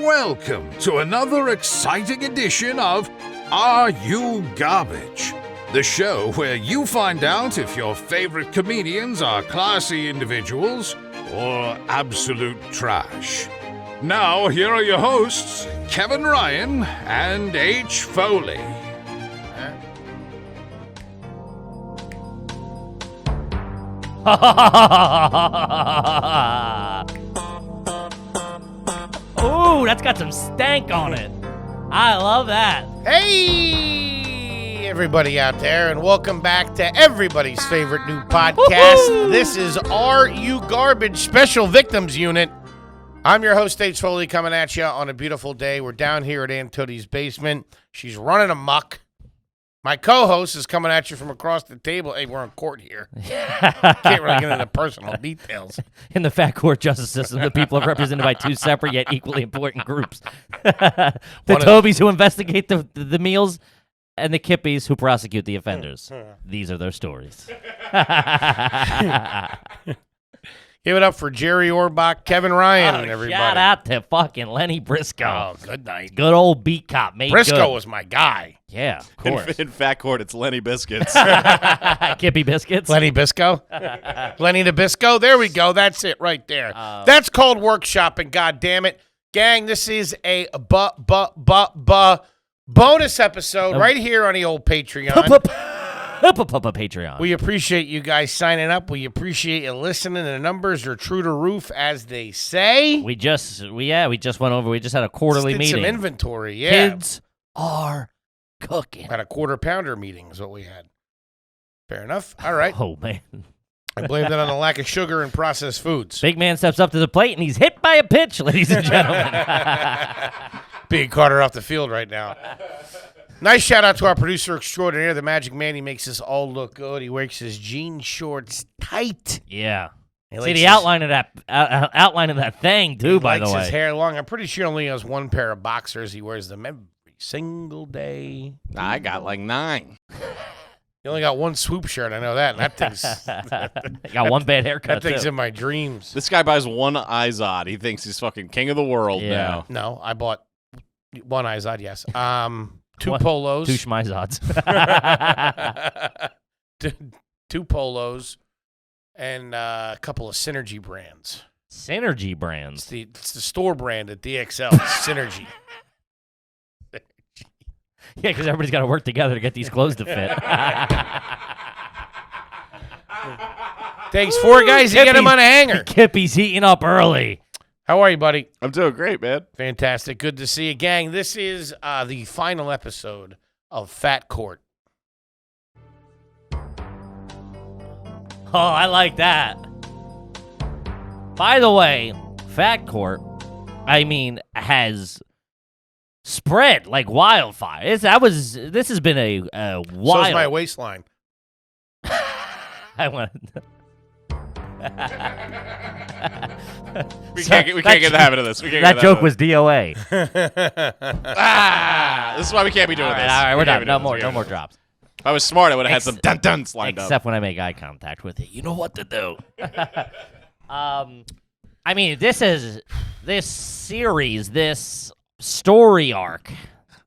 Welcome to another exciting edition of Are You Garbage? The show where you find out if your favorite comedians are classy individuals or absolute trash. Now, here are your hosts, Kevin Ryan and H. Foley. Ooh, that's got some stank on it. I love that. Hey, everybody out there, and welcome back to everybody's favorite new podcast. Woo-hoo! This is Are You Garbage Special Victims Unit. I'm your host, H. Foley, coming at you on a beautiful day. We're down here at Aunt Tootie's basement. She's running amok. My co-host is coming at you from across the table. Hey, we're in court here. Can't really get into personal details. In the fat court justice system, the people are represented by two separate yet equally important groups. The Tobies who investigate the meals and the Kippies who prosecute the offenders. These are their stories. Give it up for Jerry Orbach, Kevin Ryan, and everybody. Shout out to fucking Lenny Briscoe. Oh, good night. Good old beat cop. Made Briscoe good. was my guy. Yeah, of course. In fat court, it's Lenny Biscuits. Kippy Biscuits. Lenny Bisco? Lenny Nabisco? There we go. That's it right there. That's called workshopping, God damn it. Gang, this is a bonus episode right here on the old Patreon. Patreon. We appreciate you guys signing up. We appreciate you listening. The numbers are true to roof, as they say. We just went over. We just had a quarterly Did meeting. some inventory, yeah. Kids are cooking. Had a quarter-pounder meeting is what we had. Fair enough. All right. Oh, man. I blame that on the lack of sugar and processed foods. Big man steps up to the plate, and he's hit by a pitch, ladies and gentlemen. Big Carter off the field right now. Nice shout out to our producer extraordinaire, the Magic Man. He makes us all look good. He wears his jean shorts tight. Yeah. He See likes the outline of that thing, too, by the way. He likes his hair long. I'm pretty sure he only has one pair of boxers. He wears them every single day. I got like 9. He only got one swoop shirt. I know that. And that thing's Got one bad haircut, that thing's too. in my dreams. This guy buys one Izod. He thinks he's fucking king of the world now. No, I bought one Izod, yes. Two What? polos. Two schmizods. Two polos and a couple of Synergy brands. Synergy brands. It's the store brand at DXL. Synergy. Yeah, because everybody's got to work together to get these clothes to fit. Takes 4 guys to get him on a hanger. Kippy's heating up early. How are you, buddy? I'm doing great, man. Fantastic. Good to see you, gang. This is the final episode of Fat Court. Oh, I like that. By the way, Fat Court, has spread like wildfire. This has been a wild. So's my waistline. I want. We can't get in the habit of this. That joke was DOA. This is why we can't be doing All this. right, we're We can't done. be No doing this. more drops. If I was smart, I would have had some dun-duns lined up. Except when I make eye contact with you. You know what to do. This series, this story arc,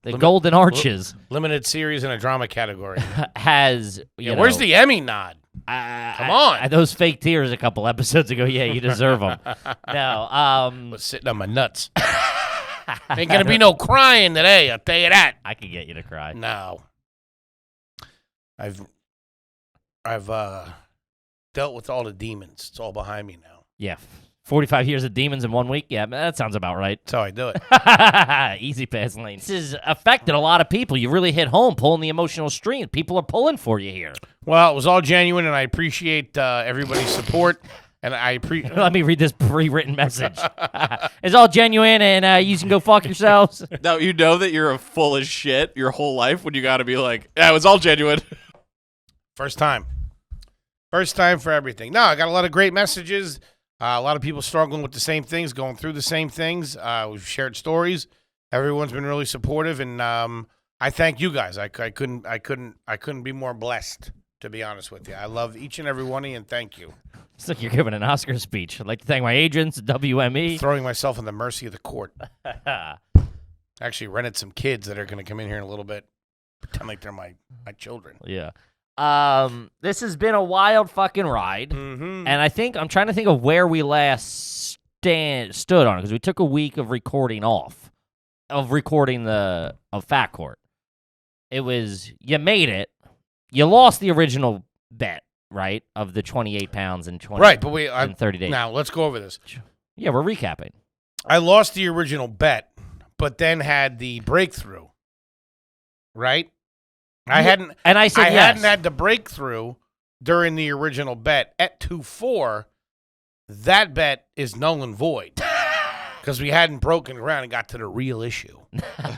the Golden Arches, Limited series in a drama category. has. Where's the Emmy nod? Come on. Those fake tears a couple episodes ago. Yeah, you deserve them. No. Was sitting on my nuts. Ain't gonna be no crying today. I'll tell you that. I can get you to cry. No. I've dealt with all the demons. It's all behind me now. Yeah. 45 years of demons in 1 week? Yeah, that sounds about right. That's how I do it. Easy pass lane. This has affected a lot of people. You really hit home pulling the emotional string. People are pulling for you here. Well, it was all genuine, and I appreciate everybody's support. And Let me read this pre-written message. It's all genuine, and you can go fuck yourselves. Now, you know that you're full as shit your whole life when you got to be like, yeah, it was all genuine. First time for everything. No, I got a lot of great messages. A lot of people struggling with the same things, going through the same things. We've shared stories. Everyone's been really supportive, and I thank you guys. I couldn't be more blessed, to be honest with you. I love each and every one of you, and thank you. It's like you're giving an Oscar speech. I'd like to thank my agents, WME. Throwing myself in the mercy of the court. Actually rented some kids that are going to come in here in a little bit. Pretend like they're my children. Yeah. This has been a wild fucking ride. Mm-hmm. And I'm trying to think of where we last stood on it, because we took a week of recording off. Of Fat Court. It was, you made it. You lost the original bet, right? Of the 28 pounds and 20 Right, but in 30 days. Now, let's go over this. Yeah, we're recapping. I lost the original bet, but then had the breakthrough. Right? I hadn't had the breakthrough during the original bet at 2-4. That bet is null and void because we hadn't broken ground and got to the real issue.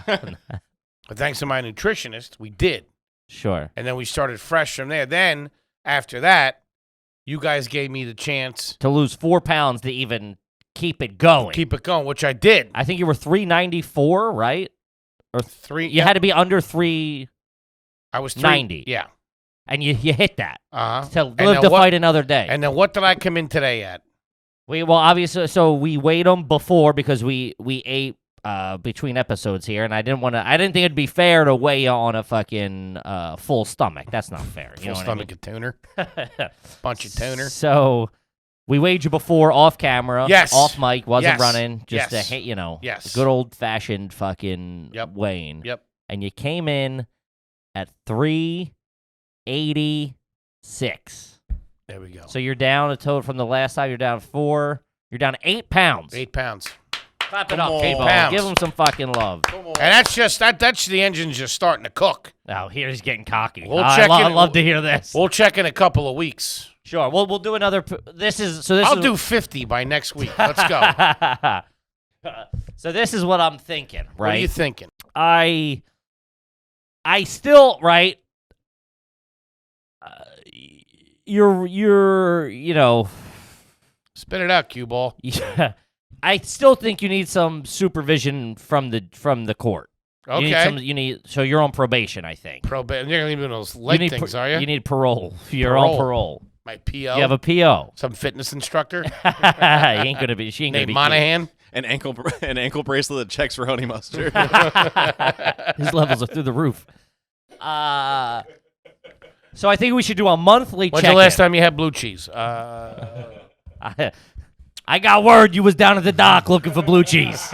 But thanks to my nutritionist, we did. Sure. And then we started fresh from there. Then, after that, you guys gave me the chance to lose 4 pounds to even keep it going. Which I did. I think you were 394, right? Or you had to be under 390. I was 390. Yeah. And you hit that. Uh-huh. To live to fight another day. And then what did I come in today at? Well, obviously, so we weighed them before because we ate between episodes here, and I didn't think it'd be fair to weigh you on a fucking full stomach. That's not fair. Full stomach of tuner. Bunch of tuner. So we weighed you before off camera. Yes. Off mic, wasn't Yes. running. Just Yes. a good old fashioned fucking weighing. Yep. And you came in at 386. There we go. So you're down a total from the last time. You're down 4. You're down 8 pounds. 8 pounds. Clap it Come up, on. K-Ball. Give him some fucking love. And that's just that's the engine's just starting to cook. Oh, here he's getting cocky. I'd love to hear this. We'll check in a couple of weeks. Sure. We'll do another. I'll do 50 by next week. Let's go. So this is what I'm thinking. Right. What are you thinking? I still right. You're Spit it out, cue ball. Yeah, I still think you need some supervision from the court. Okay. So you're on probation, I think. You're gonna leave me those leg things, are you? You need parole. You're on parole. My PO. You have a PO. Some fitness instructor. She ain't gonna be. Named Monahan. An ankle bracelet that checks for honey mustard. His levels are through the roof. So I think we should do a monthly check-in. When's the last time you had blue cheese? I got word you was down at the dock looking for blue cheese.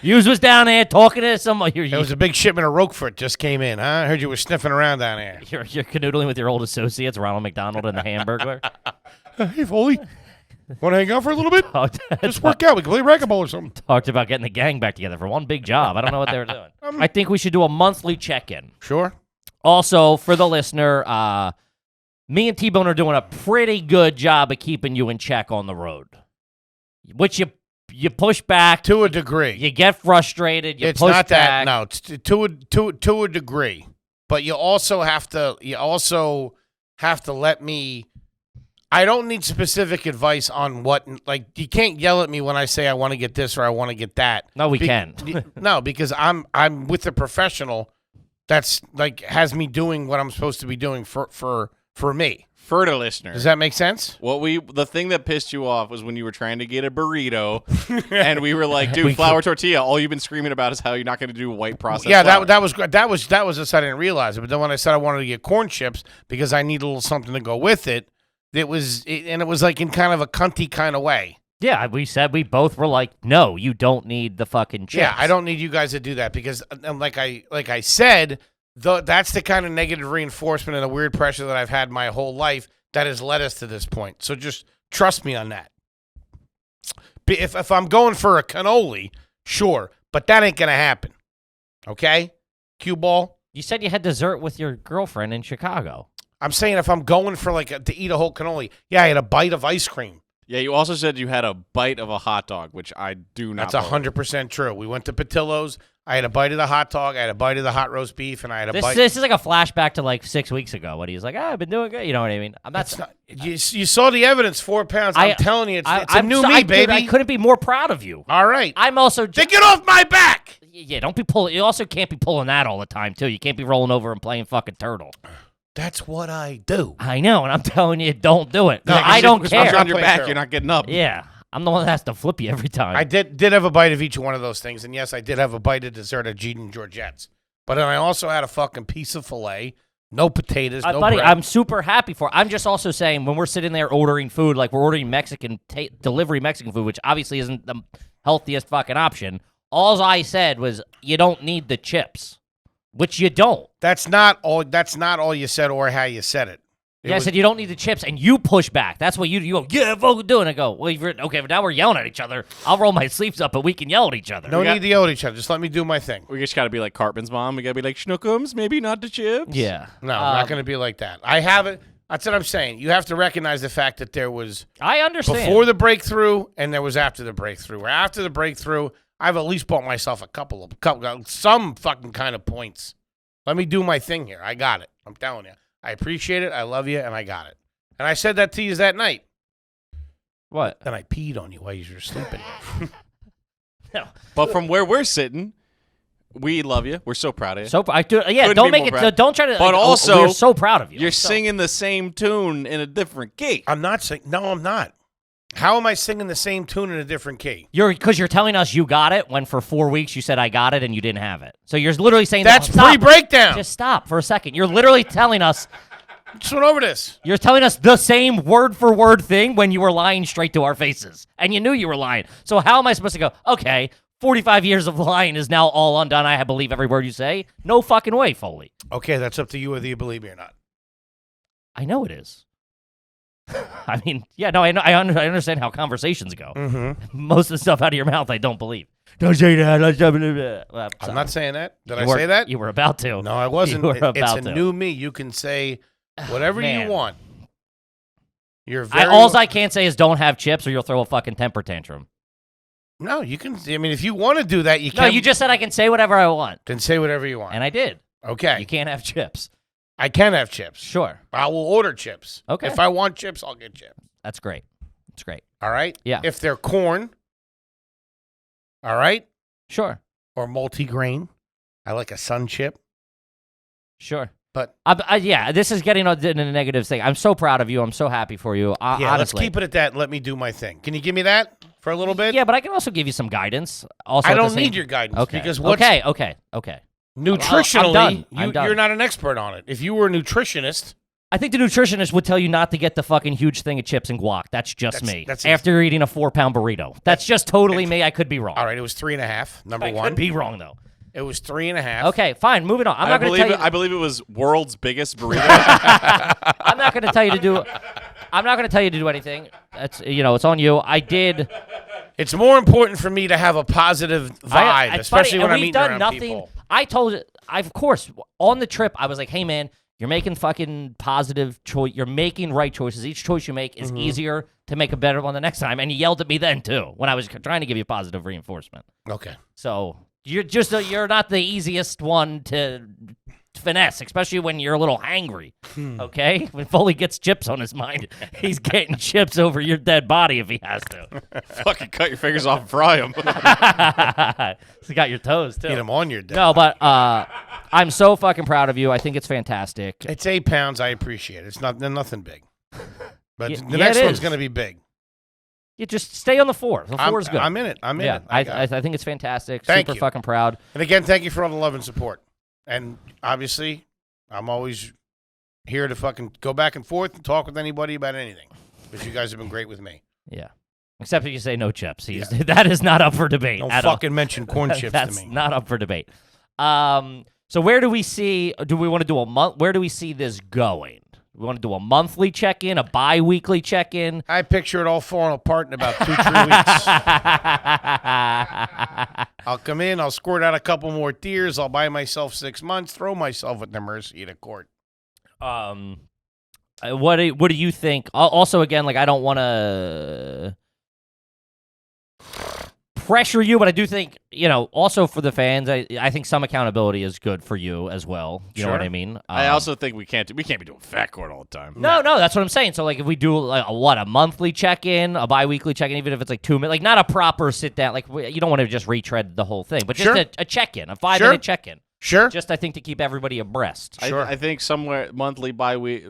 You was down there talking to somebody. There was a big shipment of Roquefort just came in, huh? I heard you were sniffing around down there. You're canoodling with your old associates, Ronald McDonald and the Hamburglar. Hey, Foley. Want to hang out for a little bit? Just work out. We can play racquetball or something. Talked about getting the gang back together for one big job. I don't know what they were doing. I think we should do a monthly check-in. Sure. Also, for the listener, me and T-Bone are doing a pretty good job of keeping you in check on the road. Which you push back. To a degree. You get frustrated. It's push not back. that. No, it's to a degree. But you also have to let me. I don't need specific advice on what. Like, you can't yell at me when I say I want to get this or I want to get that. No, we can. No, because I'm with a professional. That's like has me doing what I'm supposed to be doing for me. For the listener. Does that make sense? The thing that pissed you off was when you were trying to get a burrito, and we were like, "Dude, flour tortilla." All you've been screaming about is how you're not going to do white processed. Yeah, flour. that was just I didn't realize it. But then when I said I wanted to get corn chips because I need a little something to go with it, it was like in kind of a cunty kind of way. Yeah, we both were like, no, you don't need the fucking chips. Yeah, I don't need you guys to do that because, like I said, that's the kind of negative reinforcement and the weird pressure that I've had my whole life that has led us to this point. So just trust me on that. If I'm going for a cannoli, sure, but that ain't gonna happen. Okay, cue ball. You said you had dessert with your girlfriend in Chicago. I'm saying if I'm going for to eat a whole cannoli, yeah, I had a bite of ice cream. Yeah, you also said you had a bite of a hot dog, which I do not. That's 100% true. We went to Patillo's. I had a bite of the hot dog. I had a bite of the hot roast beef, and I had a bite. This is like a flashback to like 6 weeks ago when he was like, I've been doing good. You know what I mean? You saw the evidence, 4 pounds. I'm telling you, it's a new me, baby. Dude, I couldn't be more proud of you. All right. I'm also... Then get off my back! Yeah, don't be pulling... You also can't be pulling that all the time, too. You can't be rolling over and playing fucking turtle. That's what I do. I know, and I'm telling you, don't do it. No, I don't Because once care. you're on your Play back, fair. you're not getting up. Yeah, I'm the one that has to flip you every time. I did have a bite of each one of those things, and yes, I did have a bite of dessert at Gene and Georgette's. But then I also had a fucking piece of filet, no potatoes, no buddy, bread. I'm super happy for it. I'm just also saying when we're sitting there ordering food, like we're ordering delivery Mexican food, which obviously isn't the healthiest fucking option. All I said was you don't need the chips, which you don't. That's not all you said or how you said it. I said you don't need the chips, and you push back. That's what you go, yeah, fucking do it. And I go, well, okay, but now we're yelling at each other. I'll roll my sleeves up, but we can yell at each other. No need to yell at each other. Just let me do my thing. We just got to be like Cartman's mom. We got to be like, Schnookums, maybe not the chips. Yeah. No, I'm not going to be like that. I haven't. That's what I'm saying. You have to recognize the fact that there was I understand. before the breakthrough and there was after the breakthrough. After the breakthrough, I've at least bought myself some fucking kind of points. Let me do my thing here. I got it. I'm telling you. I appreciate it. I love you, and I got it. And I said that to you that night. What? Then I peed on you while you were sleeping. No. But from where we're sitting, we love you. We're so proud of you. So I do. Yeah. Couldn't Don't be make more it. proud. Don't try to. But like, also, we're so proud of you. You're So- singing the same tune in a different key. I'm not saying. No, I'm not. How am I singing the same tune in a different key? Because you're telling us you got it when for 4 weeks you said I got it and you didn't have it. So you're literally saying That's stop. pre-breakdown. Just stop for a second. You're literally telling us. Just went over this. You're telling us the same word for word thing when you were lying straight to our faces, and you knew you were lying. So how am I supposed to go? Okay, 45 years of lying is now all undone. I believe every word you say. No fucking way, Foley. Okay, that's up to you whether you believe me or not. I know it is. I mean, yeah, no, I understand how conversations go. Mm-hmm. Most of the stuff out of your mouth, I don't believe. Don't say that. Well, I'm sorry. not saying that. Did I You were- say that? You were about to. No, I wasn't. You were It's a about to. new me. You can say whatever Man. you want. You're very. All I can't say is don't have chips or you'll throw a fucking temper tantrum. No, you can. I mean, if you want to do that, you can. No, you just said I can say whatever I want, Then say whatever you want. and I did. Okay. You can't have chips. I can have chips. Sure. I will order chips. Okay. If I want chips, I'll get chips. That's great. That's great. All right? Yeah. If they're corn, all right? Sure. Or multigrain. I like a sun chip. Sure. But yeah, this is getting in a negative thing. I'm so proud of you. I'm so happy for you. yeah, let's Honestly. keep it at that and let me do my thing. Can you give me that for a little bit? Yeah, but I can also give you some guidance. Also, I at the don't same- need your guidance. Okay. Because what's Okay. nutritionally, I'm done. I'm done. you're not an expert on it. If you were a nutritionist, I think the nutritionist would tell you not to get the fucking huge thing of chips and guac. That's just That's- me. that's- After you're eating a 4-pound burrito. That's just totally me. I could be wrong. all right, it was 3.5, number I one. could be wrong, though. It was 3.5. Okay, fine. Moving on. I'm not going to tell you. I believe it was world's biggest burrito. I'm not going to tell you to do. I'm not going to tell you to do anything. It's it's on you. I did. It's more important for me to have a positive vibe, It's especially funny, when and I'm we've eating done around nothing. people. I told it. Of course, on the trip, I was like, "Hey, man, you're making fucking positive choice. You're making right choices. Each choice you make is easier to make a better one the next time." And you yelled at me then too when I was trying to give you positive reinforcement. Okay. So you're not the easiest one to finesse, especially when you're a little hangry. Okay, when Foley gets chips on his mind, he's getting chips over your dead body if he has to. Fucking cut your fingers off and fry them. He's got your toes too. Eat them on your deck. No, but I'm so fucking proud of you. I think it's fantastic. It's 8 pounds. I appreciate it. It's nothing big. But Yeah, the yeah, next it one's is. going to be big. You just stay on the 4. The 4 is good. I'm in it. I'm in yeah, it. I think it's fantastic. Thank Super you. fucking proud. And again, thank you for all the love and support. And obviously, I'm always here to fucking go back and forth and talk with anybody about anything. Because you guys have been great with me. Yeah. Except if you say no chips. That is not up for debate. Don't at all. fucking mention corn chips That's to me. not up for debate. So where do we see? Do we want to do a month? Where do we see this going? We want to do a monthly check-in, a bi-weekly check-in. I picture it all falling apart in about 2-3 weeks. I'll come in, I'll squirt out a couple more tears, I'll buy myself 6 months, throw myself at the mercy of the court. What do you think? Also, again, like I don't want to pressure you, but I do think also for the fans, I think some accountability is good for you as well. You know what I mean? I also think we can't be doing fat court all the time. No, that's what I'm saying. So like if we do like a monthly check-in, a bi-weekly check-in, even if it's like 2 minutes, like not a proper sit down, like you don't want to just retread the whole thing, but just Sure. a check-in, a 5-minute check-in. Sure. Just, I think, to keep everybody abreast. Sure. I think somewhere monthly, bi-week,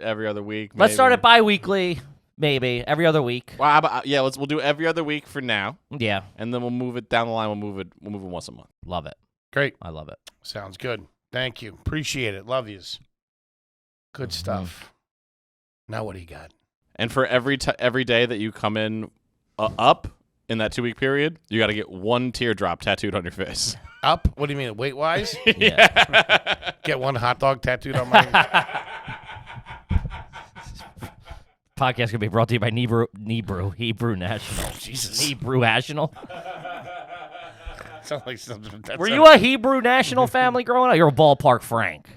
every other week. Let's start maybe. at bi-weekly, maybe. Every other week. Well, how about, we'll do every other week for now, Yeah. and then we'll move it down the line. We'll move it once a month. Love it. Great. I love it. Sounds good. Thank you. Appreciate it. Love yous. Good stuff. Now what do you got? And for every day that you come in up in that 2-week period, you got to get one teardrop tattooed on your face. Up? What do you mean, weight-wise? Yeah. Get one hot dog tattooed on my... Podcast gonna be brought to you by Hebrew National. Jesus. Hebrew National. Sounds like something. Were you a Hebrew National family growing up? You're a ballpark Frank.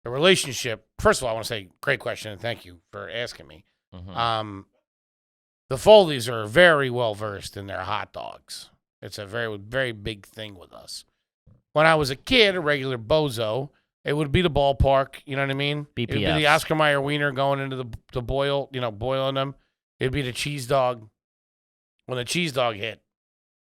The relationship, first of all, I want to say, great question, and thank you for asking me. Mm-hmm. The Foldies are very well-versed in their hot dogs. It's a very, very big thing with us. When I was a kid, a regular bozo, it would be the ballpark, you know what I mean? It would be the BPFs. Oscar Mayer wiener going into the boil, boiling them. It'd be the cheese dog. When the cheese dog hit,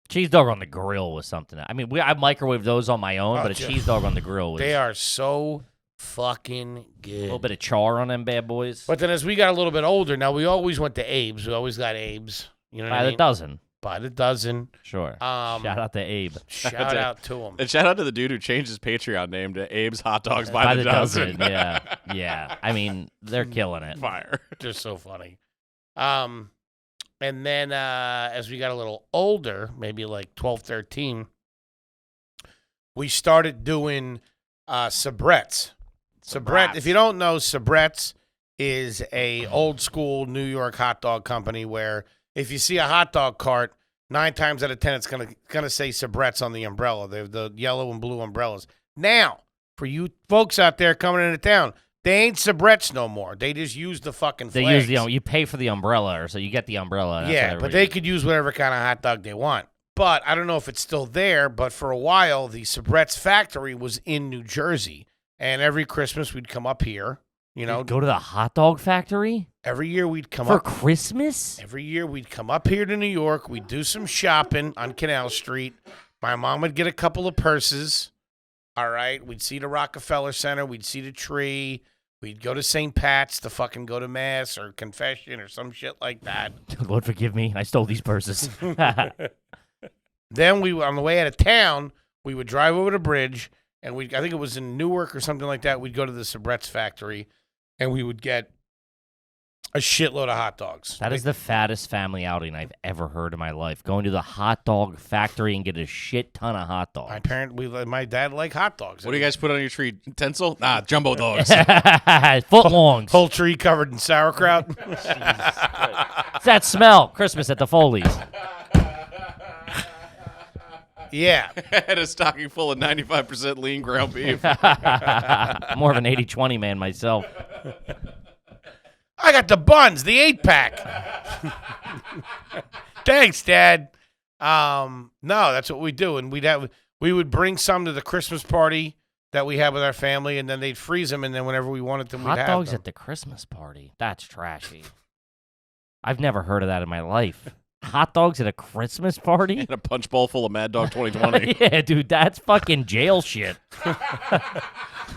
Cheese dog on the grill was something. I mean, I microwaved those on my own, Oh, but a Jeff. cheese dog on the grill was they are so fucking a good. little bit of char on them bad boys. But then as we got a little bit older, now we always went to Abe's. We always got Abe's. You know what By I the mean? dozen. By the dozen. Sure. Shout out to Abe. Shout out to him. And shout out to the dude who changed his Patreon name to Abe's Hot Dogs By the dozen. Yeah. Yeah. I mean, they're killing it. Fire. They're so funny. And then as we got a little older, maybe like 12, 13, we started doing Sabrettes. Sabrett, if you don't know, Sabrettes is a old school New York hot dog company where if you see a hot dog cart, 9 times out of 10 it's gonna say Sabrettes on the umbrella. They're the yellow and blue umbrellas. Now, for you folks out there coming into town, they ain't Sabrettes no more. They just use the fucking They flags. use you pay for the umbrella, or so you get the umbrella. That's Yeah, what but they could use whatever kind of hot dog they want. But I don't know if it's still there, but for a while, the Sabrettes factory was in New Jersey. And every Christmas, we'd come up here, go to the hot dog factory Every year, we'd come for up. Christmas. Every year, we'd come up here to New York. We'd do some shopping on Canal Street. My mom would get a couple of purses. All right. We'd see the Rockefeller Center. We'd see the tree. We'd go to St. Pat's to fucking go to Mass or confession or some shit like that. Lord forgive me, I stole these purses. Then on the way out of town, we would drive over the bridge, and I think it was in Newark or something like that. We'd go to the Sabrettes factory, and we would get a shitload of hot dogs. That is the fattest family outing I've ever heard in my life. Going to the hot dog factory and get a shit ton of hot dogs. My dad liked hot dogs. What do you guys put on your tree? Tinsel? Nah, jumbo dogs. Foot longs. Whole tree covered in sauerkraut. It's that smell. Christmas at the Foley's. Yeah. Had a stocking full of 95% lean ground beef. I'm more of an 80-20 man myself. I got the buns, the 8-pack. Thanks, Dad. No, that's what we do, and we would bring some to the Christmas party that we had with our family, and then they'd freeze them, and then whenever we wanted them, we'd Hot have dogs them. at the Christmas party. That's trashy. I've never heard of that in my life. Hot dogs at a Christmas party? And a punch bowl full of Mad Dog 2020. Yeah, dude, that's fucking jail shit.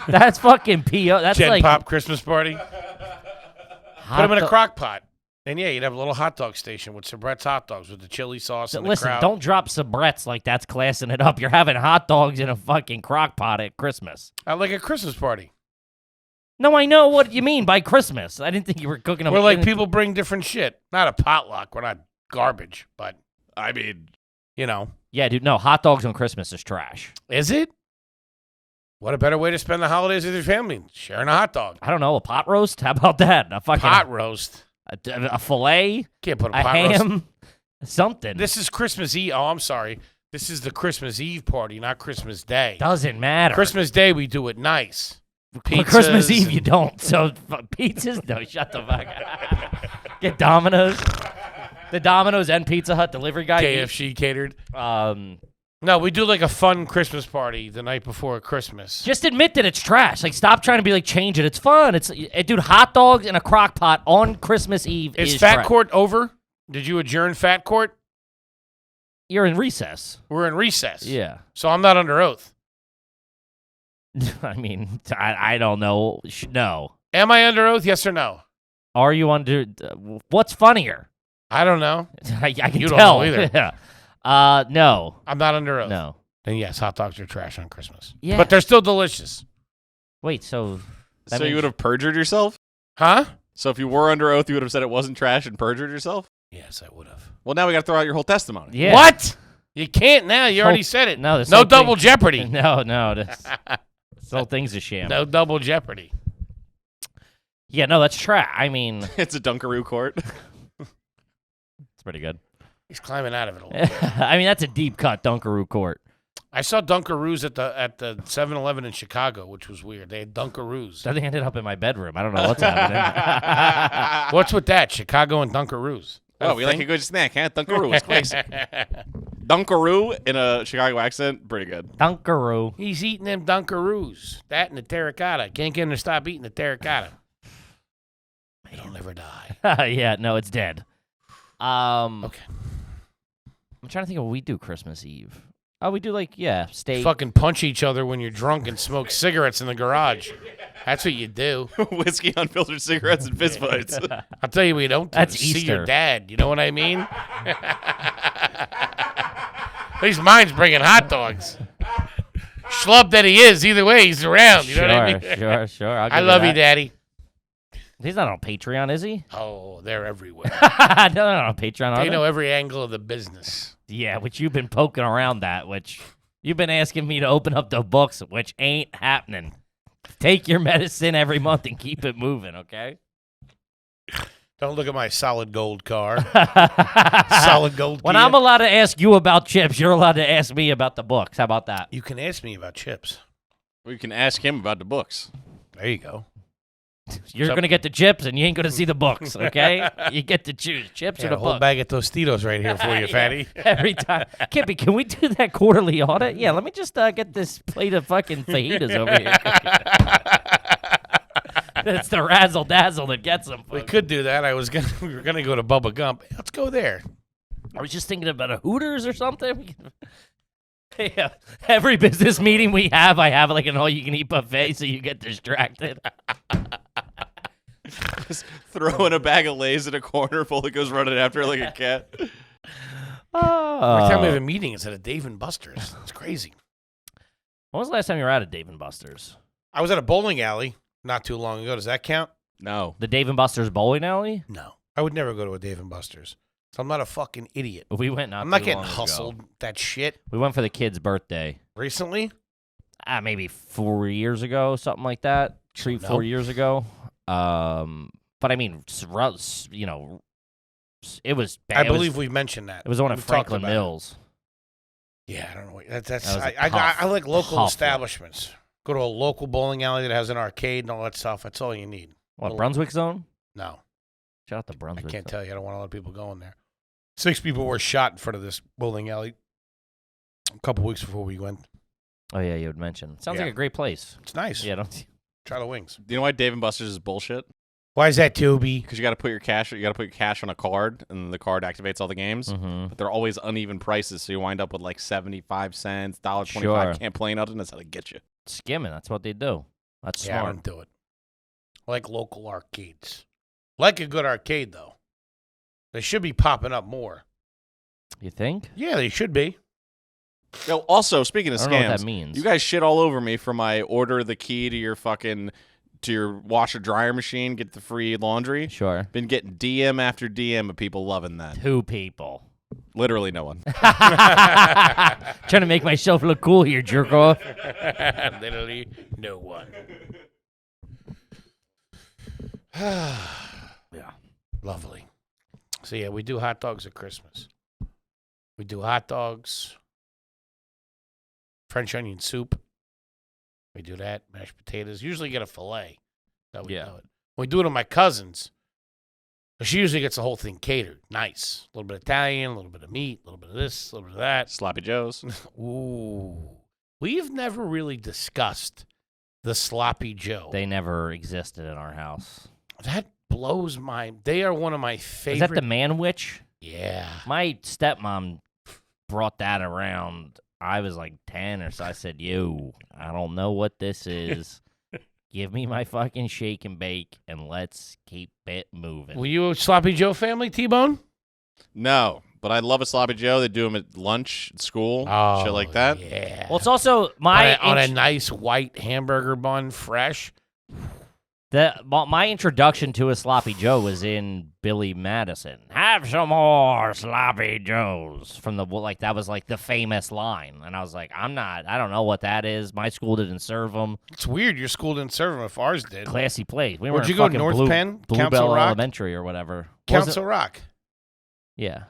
That's fucking PO. That's Gen like Pop Christmas party. hot Put them in a do- crock pot. And yeah, you'd have a little hot dog station with Sabrett's hot dogs with the chili sauce and Listen, the crowd. don't drop Sabrettes like that's classing it up. You're having hot dogs in a fucking crock pot at Christmas. Like a Christmas party. No, I know what you mean by Christmas. I didn't think you were cooking them. Where like people bring different shit. Not a potluck. We're not garbage, but I mean, Yeah, dude, no, hot dogs on Christmas is trash. Is it? What a better way to spend the holidays with your family? Sharing a hot dog. I don't know, a pot roast? How about that? A fucking Pot roast. a filet, Can't put a a pot roast. ham, something. This is Christmas Eve. Oh, I'm sorry. This is the Christmas Eve party, not Christmas Day. Doesn't matter. Christmas Day, we do it nice. On Christmas Pizzas Eve, and- you don't. So pizzas? No, shut the fuck up. Get Domino's. The Domino's and Pizza Hut delivery guy. KFC catered. Um, No, we do like a fun Christmas party the night before Christmas. just admit that it's trash. Like, stop trying to be like, change it. It's fun. Dude, hot dogs in a crock pot on Christmas Eve Is is Fat trash. Court over? Did you adjourn Fat Court? You're in recess. We're in recess. Yeah. So I'm not under oath. I mean, I don't know. No. Am I under oath? Yes or no? Are you under? What's funnier? I don't know. I can You don't tell. know either. Yeah. No. I'm not under oath. No. Then yes, hot dogs are trash on Christmas. Yeah. But they're still delicious. Wait. So. So you would have perjured yourself? Huh? So if you were under oath, you would have said it wasn't trash and perjured yourself? Yes, I would have. Well, now we got to throw out your whole testimony. Yeah. What? You can't now. You already said it. No. This No whole double thing- jeopardy. No. This whole thing's a sham. No double jeopardy. Yeah. No. That's trash. I mean, It's a Dunkaroo court. it's pretty good. He's climbing out of it a little bit. I mean, that's a deep cut Dunkaroo court. I saw Dunkaroos at the 7-Eleven in Chicago, which was weird. They had Dunkaroos. That thing ended up in my bedroom. I don't know what's happening. What's with that? Chicago and Dunkaroos. Oh, we like a good snack, huh? Dunkaroo is crazy. Dunkaroo in a Chicago accent, pretty good. Dunkaroo. He's eating them Dunkaroos. That and the terracotta. Can't get him to stop eating the terracotta. It'll never die. Yeah. No, it's dead. Okay. I'm trying to think of what we do Christmas Eve. Oh, we do steak. Fucking punch each other when you're drunk and smoke cigarettes in the garage. That's what you do. Whiskey, unfiltered cigarettes, and fist fights. I'll tell you what you don't do. That's See your Easter. dad. You know what I mean? At least mine's bringing hot dogs. Schlub that he is. Either way, he's around. You know what I mean? Sure. I'll I give love you, that. Daddy. He's not on Patreon, is he? Oh, they're everywhere. No, not on Patreon. Are They they? know every angle of the business. Yeah, which you've been poking around that, which you've been asking me to open up the books, which ain't happening. Take your medicine every month and keep it moving, okay? Don't look at my solid gold car. Solid gold When Kia. I'm allowed to ask you about chips, you're allowed to ask me about the books. How about that? You can ask me about chips. We can ask him about the books. There you go. You're going to get the chips and you ain't going to see the books, okay? You get to choose chips or Got the a whole book. bag of Tostitos right here for you, Yeah, fatty. every time. Kippy, can we do that quarterly audit? Yeah, let me just get this plate of fucking fajitas over here. It's the razzle dazzle that gets them. We could do that. We were gonna go to Bubba Gump. Let's go there. I was just thinking about a Hooters or something. Yeah, every business meeting we have, I have like an all-you-can-eat buffet, so you get distracted. Just throwing a bag of Lay's in a corner, Foley goes running after it like a cat. Every time we have a meeting, it's at a Dave and Buster's. It's crazy. When was the last time you were at a Dave & Buster's? I was at a bowling alley not too long ago. Does that count? No. The Dave & Buster's bowling alley? No. I would never go to a Dave and Buster's. So I'm not a fucking idiot. We went not I'm not too getting long hustled. ago. That shit. We went for the kid's birthday. Recently? Maybe 4 years ago, something like that. 4 years ago. But I mean, it was bad. I believe we mentioned that. It was the one at We've talked Franklin about it. Mills. Yeah, I don't know. That's That was a I like local tough establishments. Go to a local bowling alley that has an arcade and all that stuff. That's all you need. What, Well, Brunswick Zone? No, Shout out to I Brunswick. can't Zone. tell you. I don't want a lot of people going there. 6 people were shot in front of this bowling alley a couple weeks before we went. Oh, yeah, you had mentioned. Sounds Yeah. like a great place. It's nice. Yeah, don't Try the wings. Do you know why Dave and Buster's is bullshit? Why is that, Toby? Because you got to put your cash on a card, and the card activates all the games. Mm-hmm. But they're always uneven prices, so you wind up with like 75 cents, $1.25. Sure. Can't play nothing. That's how they get you. Skimming, that's what they do. That's Yeah, I smart. don't do it. I like local arcades. Like a good arcade, though. They should be popping up more. You think? Yeah, they should be. Yo, also, speaking of I don't know what scams, that means. you guys shit all over me for my order the key to your washer dryer machine, get the free laundry. Sure. Been getting DM after DM of people loving that. 2 people. Literally no one. Trying to make myself look cool here, jerk off. Literally no one. Yeah. Lovely. So, yeah, we do hot dogs at Christmas. We do hot dogs, French onion soup. We do that, mashed potatoes. Usually get a filet. That we Yeah. do it. We do it with my cousins. She usually gets the whole thing catered. Nice. A little bit of Italian, a little bit of meat, a little bit of this, a little bit of that. Sloppy Joe's. Ooh. We've never really discussed the Sloppy Joe. They never existed in our house. That blows my... They are one of my Is favorite... that the man witch? Yeah. My stepmom brought that around. I was like 10 or so. I said, "Yo, I don't know what this is. Give me my fucking shake and bake, and let's keep it moving." Were you a Sloppy Joe family, T-Bone? No, but I love a sloppy Joe. They do them at lunch, at school, shit like that. Yeah. Well, it's also my on a nice white hamburger bun, fresh. my introduction to a sloppy Joe was in Billy Madison. Have some more sloppy Joes from that was like the famous line, and I was like, I don't know what that is. My school didn't serve them. It's weird your school didn't serve them if ours did. Classy place. We Where'd were you in go, fucking North Penn? Council Bluebell Rock? Elementary or whatever. Council Rock. Yeah.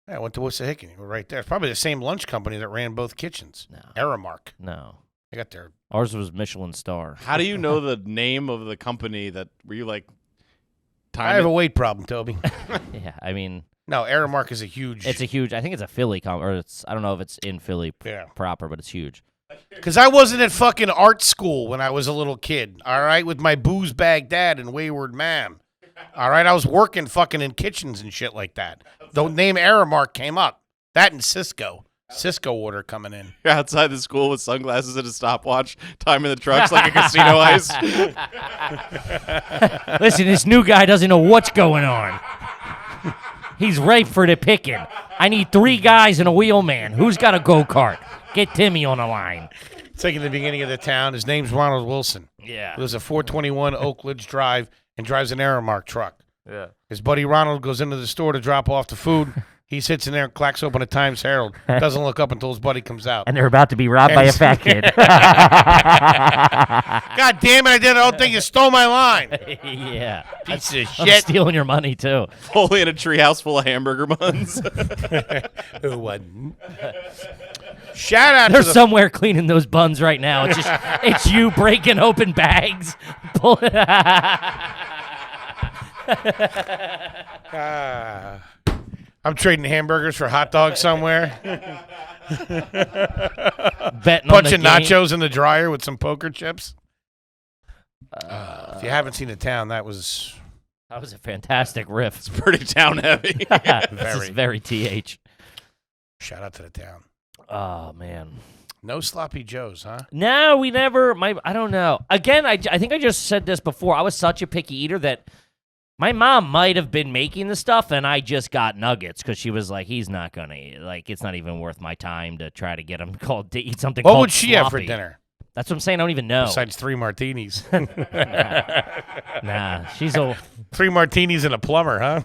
Yeah, I went to Wissahickon. We're right there. It's probably the same lunch company that ran both kitchens. No. Aramark. No. I got their... Ours was Michelin star. How do you know the name of the company that were you like? I have a weight problem, Toby. Yeah, I mean, No, Aramark is a huge... it's a huge. I think it's a Philly or it's. I don't know if it's in Philly proper, but it's huge. Because I wasn't at fucking art school when I was a little kid, all right, with my booze bag dad and wayward ma'am. All right, I was working fucking in kitchens and shit like that. The name Aramark came up. That and Cisco. Cisco order coming in. You're outside the school with sunglasses and a stopwatch, timing the trucks like a casino heist. Listen, this new guy doesn't know what's going on. He's ripe for the picking. I need 3 guys and a wheelman. Who's got a go-kart? Get Timmy on the line. It's like in the beginning of the town. His name's Ronald Wilson. Yeah. Lives at 421 Oak Ridge Drive and drives an Aramark truck. Yeah. His buddy Ronald goes into the store to drop off the food. He sits in there and clacks open a Times Herald. Doesn't look up until his buddy comes out. And they're about to be robbed by a fat kid. God damn it, I did the whole thing. You stole my line. Yeah. Piece of I'm shit. stealing your money, too. Fully in a treehouse full of hamburger buns. Who wouldn't? Shout out They're to the... somewhere cleaning those buns right now. It's just, it's you breaking open bags. Pulling. I'm trading hamburgers for hot dogs somewhere. Betting Bunch on of the game. nachos in the dryer with some poker chips. If you haven't seen the town, that was That was a fantastic riff. It's pretty town heavy. This is very TH. shout out to the town. Oh, man. No sloppy joes, huh? No, we never. I don't know. Again, I think I just said this before. I was such a picky eater that my mom might have been making the stuff, and I just got nuggets because she was like, "He's not gonna eat. Like, it's not even worth my time to try to get him to eat something." What called would she have for sloppy." dinner? That's what I'm saying. I don't even know. Besides 3 martinis. Nah, she's a 3 martinis and a plumber, huh?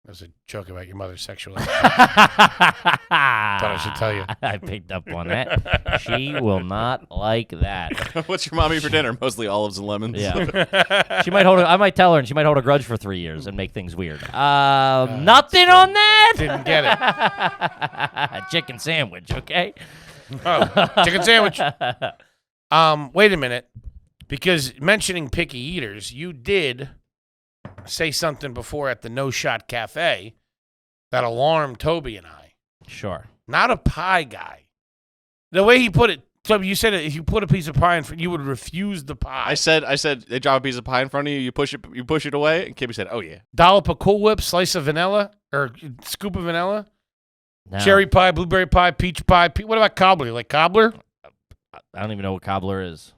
That was a joke about your mother's sexuality. Thought I should tell you. I picked up on that. She will not like that. What's your mommy for dinner? Mostly olives and lemons. Yeah. She might I might tell her, and she might hold a grudge for 3 years and make things weird. Nothing on that. Didn't get it. Chicken sandwich, okay? Oh, chicken sandwich. Wait a minute. Because mentioning picky eaters, you did say something before at the No Shot Cafe that alarmed Toby and I. Sure. Not a pie guy. The way he put it, Toby, you said if you put a piece of pie in front, you would refuse the pie. I said they drop a piece of pie in front of you, you push it away, and Kibby said, "Oh yeah." Dollop of Cool Whip, slice of vanilla, or scoop of vanilla, No. cherry pie, blueberry pie, peach pie. What about cobbler? You like cobbler? I don't even know what cobbler is.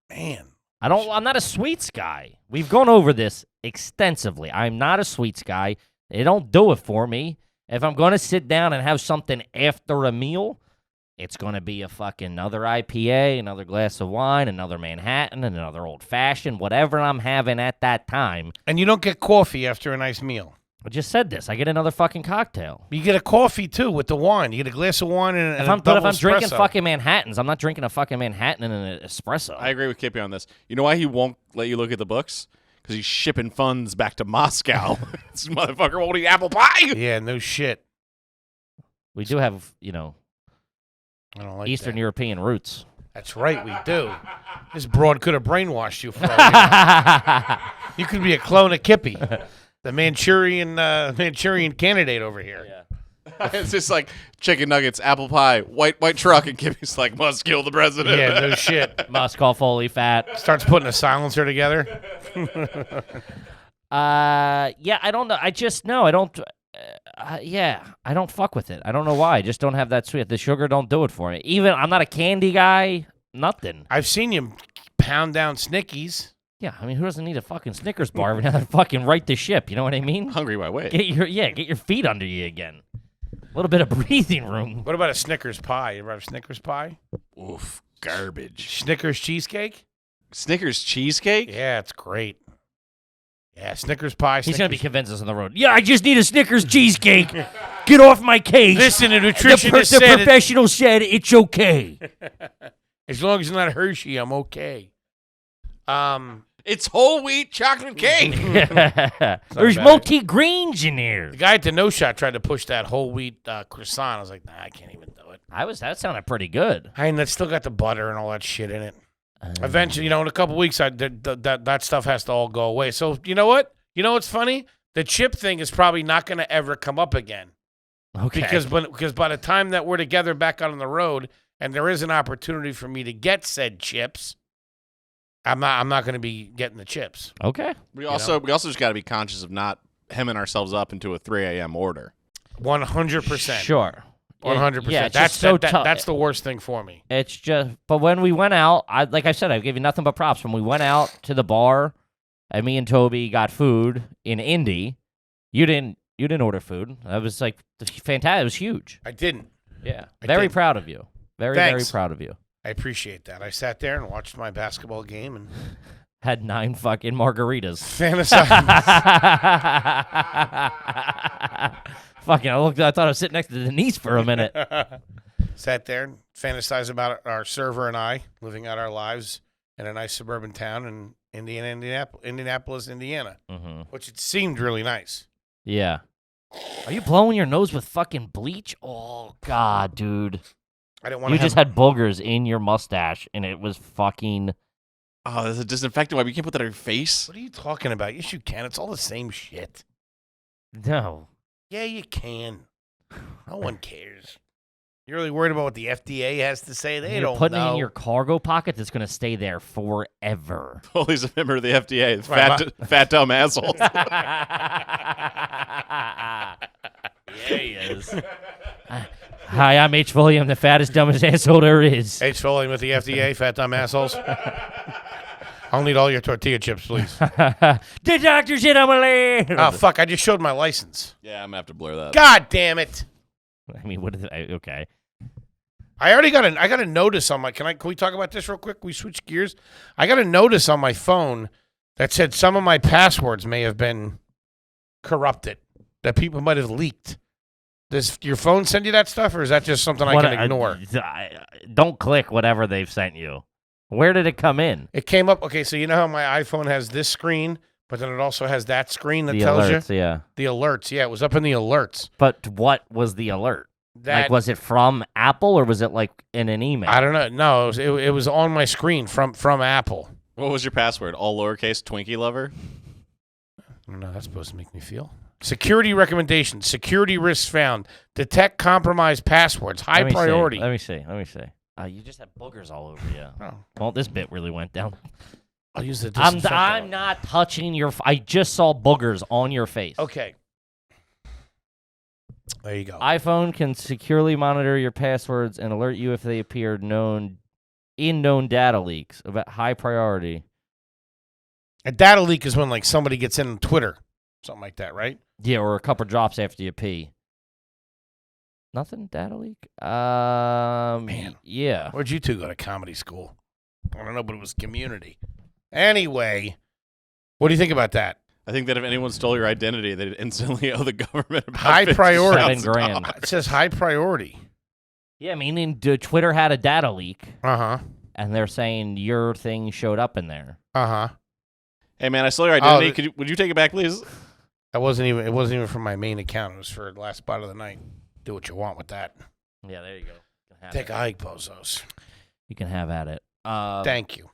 Man. I'm not a sweets guy. We've gone over this extensively. I'm not a sweets guy. They don't do it for me. If I'm going to sit down and have something after a meal, it's going to be a fucking another IPA, another glass of wine, another Manhattan, another old-fashioned, whatever I'm having at that time. And you don't get coffee after a nice meal. I just said this. I get another fucking cocktail. You get a coffee, too, with the wine. You get a glass of wine and If a I'm double drinking espresso. fucking Manhattans, I'm not drinking a fucking Manhattan and an espresso. I agree with Kippy on this. You know why he won't let you look at the books? Because he's shipping funds back to Moscow. This motherfucker won't eat apple pie. Yeah, no shit. We do have, I don't like Eastern that. European roots. That's right, we do. This broad could have brainwashed you for all you know. You could be a clone of Kippy, the Manchurian candidate over here. It's just like chicken nuggets, apple pie, white truck, and Kippy's like, must kill the president. Yeah, no shit. Moscow Foley fat. Starts putting a silencer together. Yeah, I don't know. I just know I don't. Yeah, I don't fuck with it. I don't know why. I just don't have that sweet. The sugar don't do it for me. Even I'm not a candy guy. Nothing. I've seen you pound down Snickies. Yeah, I mean, who doesn't need a fucking Snickers bar when they're fucking right the ship? You know what I mean? Hungry by wait. Get your feet under you again. A little bit of breathing room. What about a Snickers pie? You ever have Snickers pie? Oof, garbage. Snickers cheesecake? Snickers cheesecake? Yeah, it's great. Yeah, Snickers pie. He's going to be convinced us on the road. Yeah, I just need a Snickers cheesecake. Get off my case. Listen, the The nutritionist said professional said it's okay. as long as it's not Hershey, I'm okay. It's whole wheat chocolate cake. There's bad. multi-greens in here. The guy at the No Shot tried to push that whole wheat croissant. I was like, nah, I can't even do it. That sounded pretty good. And it's still got the butter and all that shit in it. Eventually, in a couple weeks, that stuff has to all go away. So you know what? You know what's funny? The chip thing is probably not going to ever come up again. Okay. Because by the time that we're together back out on the road, and there is an opportunity for me to get said chips, I'm not going to be getting the chips. Okay. We also just got to be conscious of not hemming ourselves up into a 3 a.m. order. 100%. Sure. 100%. Yeah, it's just so tough. That's the worst thing for me. It's just, but when we went out, like I said, I gave you nothing but props. When we went out to the bar, and me and Toby got food in Indy, you didn't order food. That was like fantastic. It was huge. I didn't. Yeah, I very didn't. proud of you. Very Thanks. proud of you. I appreciate that. I sat there and watched my basketball game and Had 9 fucking margaritas. fantasized. Fucking, I thought I was sitting next to Denise for a minute. Sat there and fantasized about our server and I living out our lives in a nice suburban town in Indianapolis, Indiana, which it seemed really nice. Yeah. Are you blowing your nose with fucking bleach? Oh, God, dude. I didn't want You to just had boogers in your mustache, and it was fucking... Oh, there's a disinfectant wipe. You can't put that on your face. What are you talking about? Yes, you can. It's all the same shit. No. Yeah, you can. No one cares. You're really worried about what the FDA has to say? They You're don't putting know. it in your cargo pocket that's going to stay there forever. Foley's a member of the FDA. Right, Fat dumb asshole. Yeah, he is. Hi, I'm H. Foley. I'm the fattest, dumbest asshole there is. H. Foley with the FDA, fat dumb assholes. I'll need all your tortilla chips, please. The doctor said I'm a lame. Oh, fuck. I just showed my license. Yeah, I'm going to have to blur that. God damn it. I mean, what is it? Okay. I already got a notice on my. Can we talk about this real quick? We switch gears. I got a notice on my phone that said some of my passwords may have been corrupted, that people might have leaked. Does your phone send you that stuff, or is that just something I can ignore? Don't click whatever they've sent you. Where did it come in? It came up. Okay, so you know how my iPhone has this screen, but then it also has that screen that The tells alerts, you yeah. the alerts. Yeah, it was up in the alerts. But what was the alert? That Like, was it from Apple or was it like in an email? I don't know. No, it was on my screen from Apple. What was your password? All lowercase Twinkie lover? I don't know. That's supposed to make me feel. Security recommendations. Security risks found. Detect compromised passwords. High priority. Let me see. You just have boogers all over you. Oh, Well, this bit really went down. I'll use the I'm disinfectant. not touching your... I just saw boogers on your face. Okay. There you go. iPhone can securely monitor your passwords and alert you if they appear known data leaks about high priority. A data leak is when like somebody gets in on Twitter, something like that, right? Yeah, or a couple drops after you pee. Nothing data leak? Man. Yeah. Where'd you two go to comedy school? I don't know, but it was community. Anyway, what do you think about that? I think that if anyone stole your identity, they'd instantly owe the government about High priority. $7,000. It says high priority. Yeah, meaning Twitter had a data leak, Uh-huh. and they're saying your thing showed up in there. Uh-huh. Hey, man, I stole your identity. Would you take it back, please? It wasn't even from my main account. It was for the last spot of the night. Do what you want with that. Yeah, there you go. You can have Take it. a hike, Bozos. You can have at it. Thank you.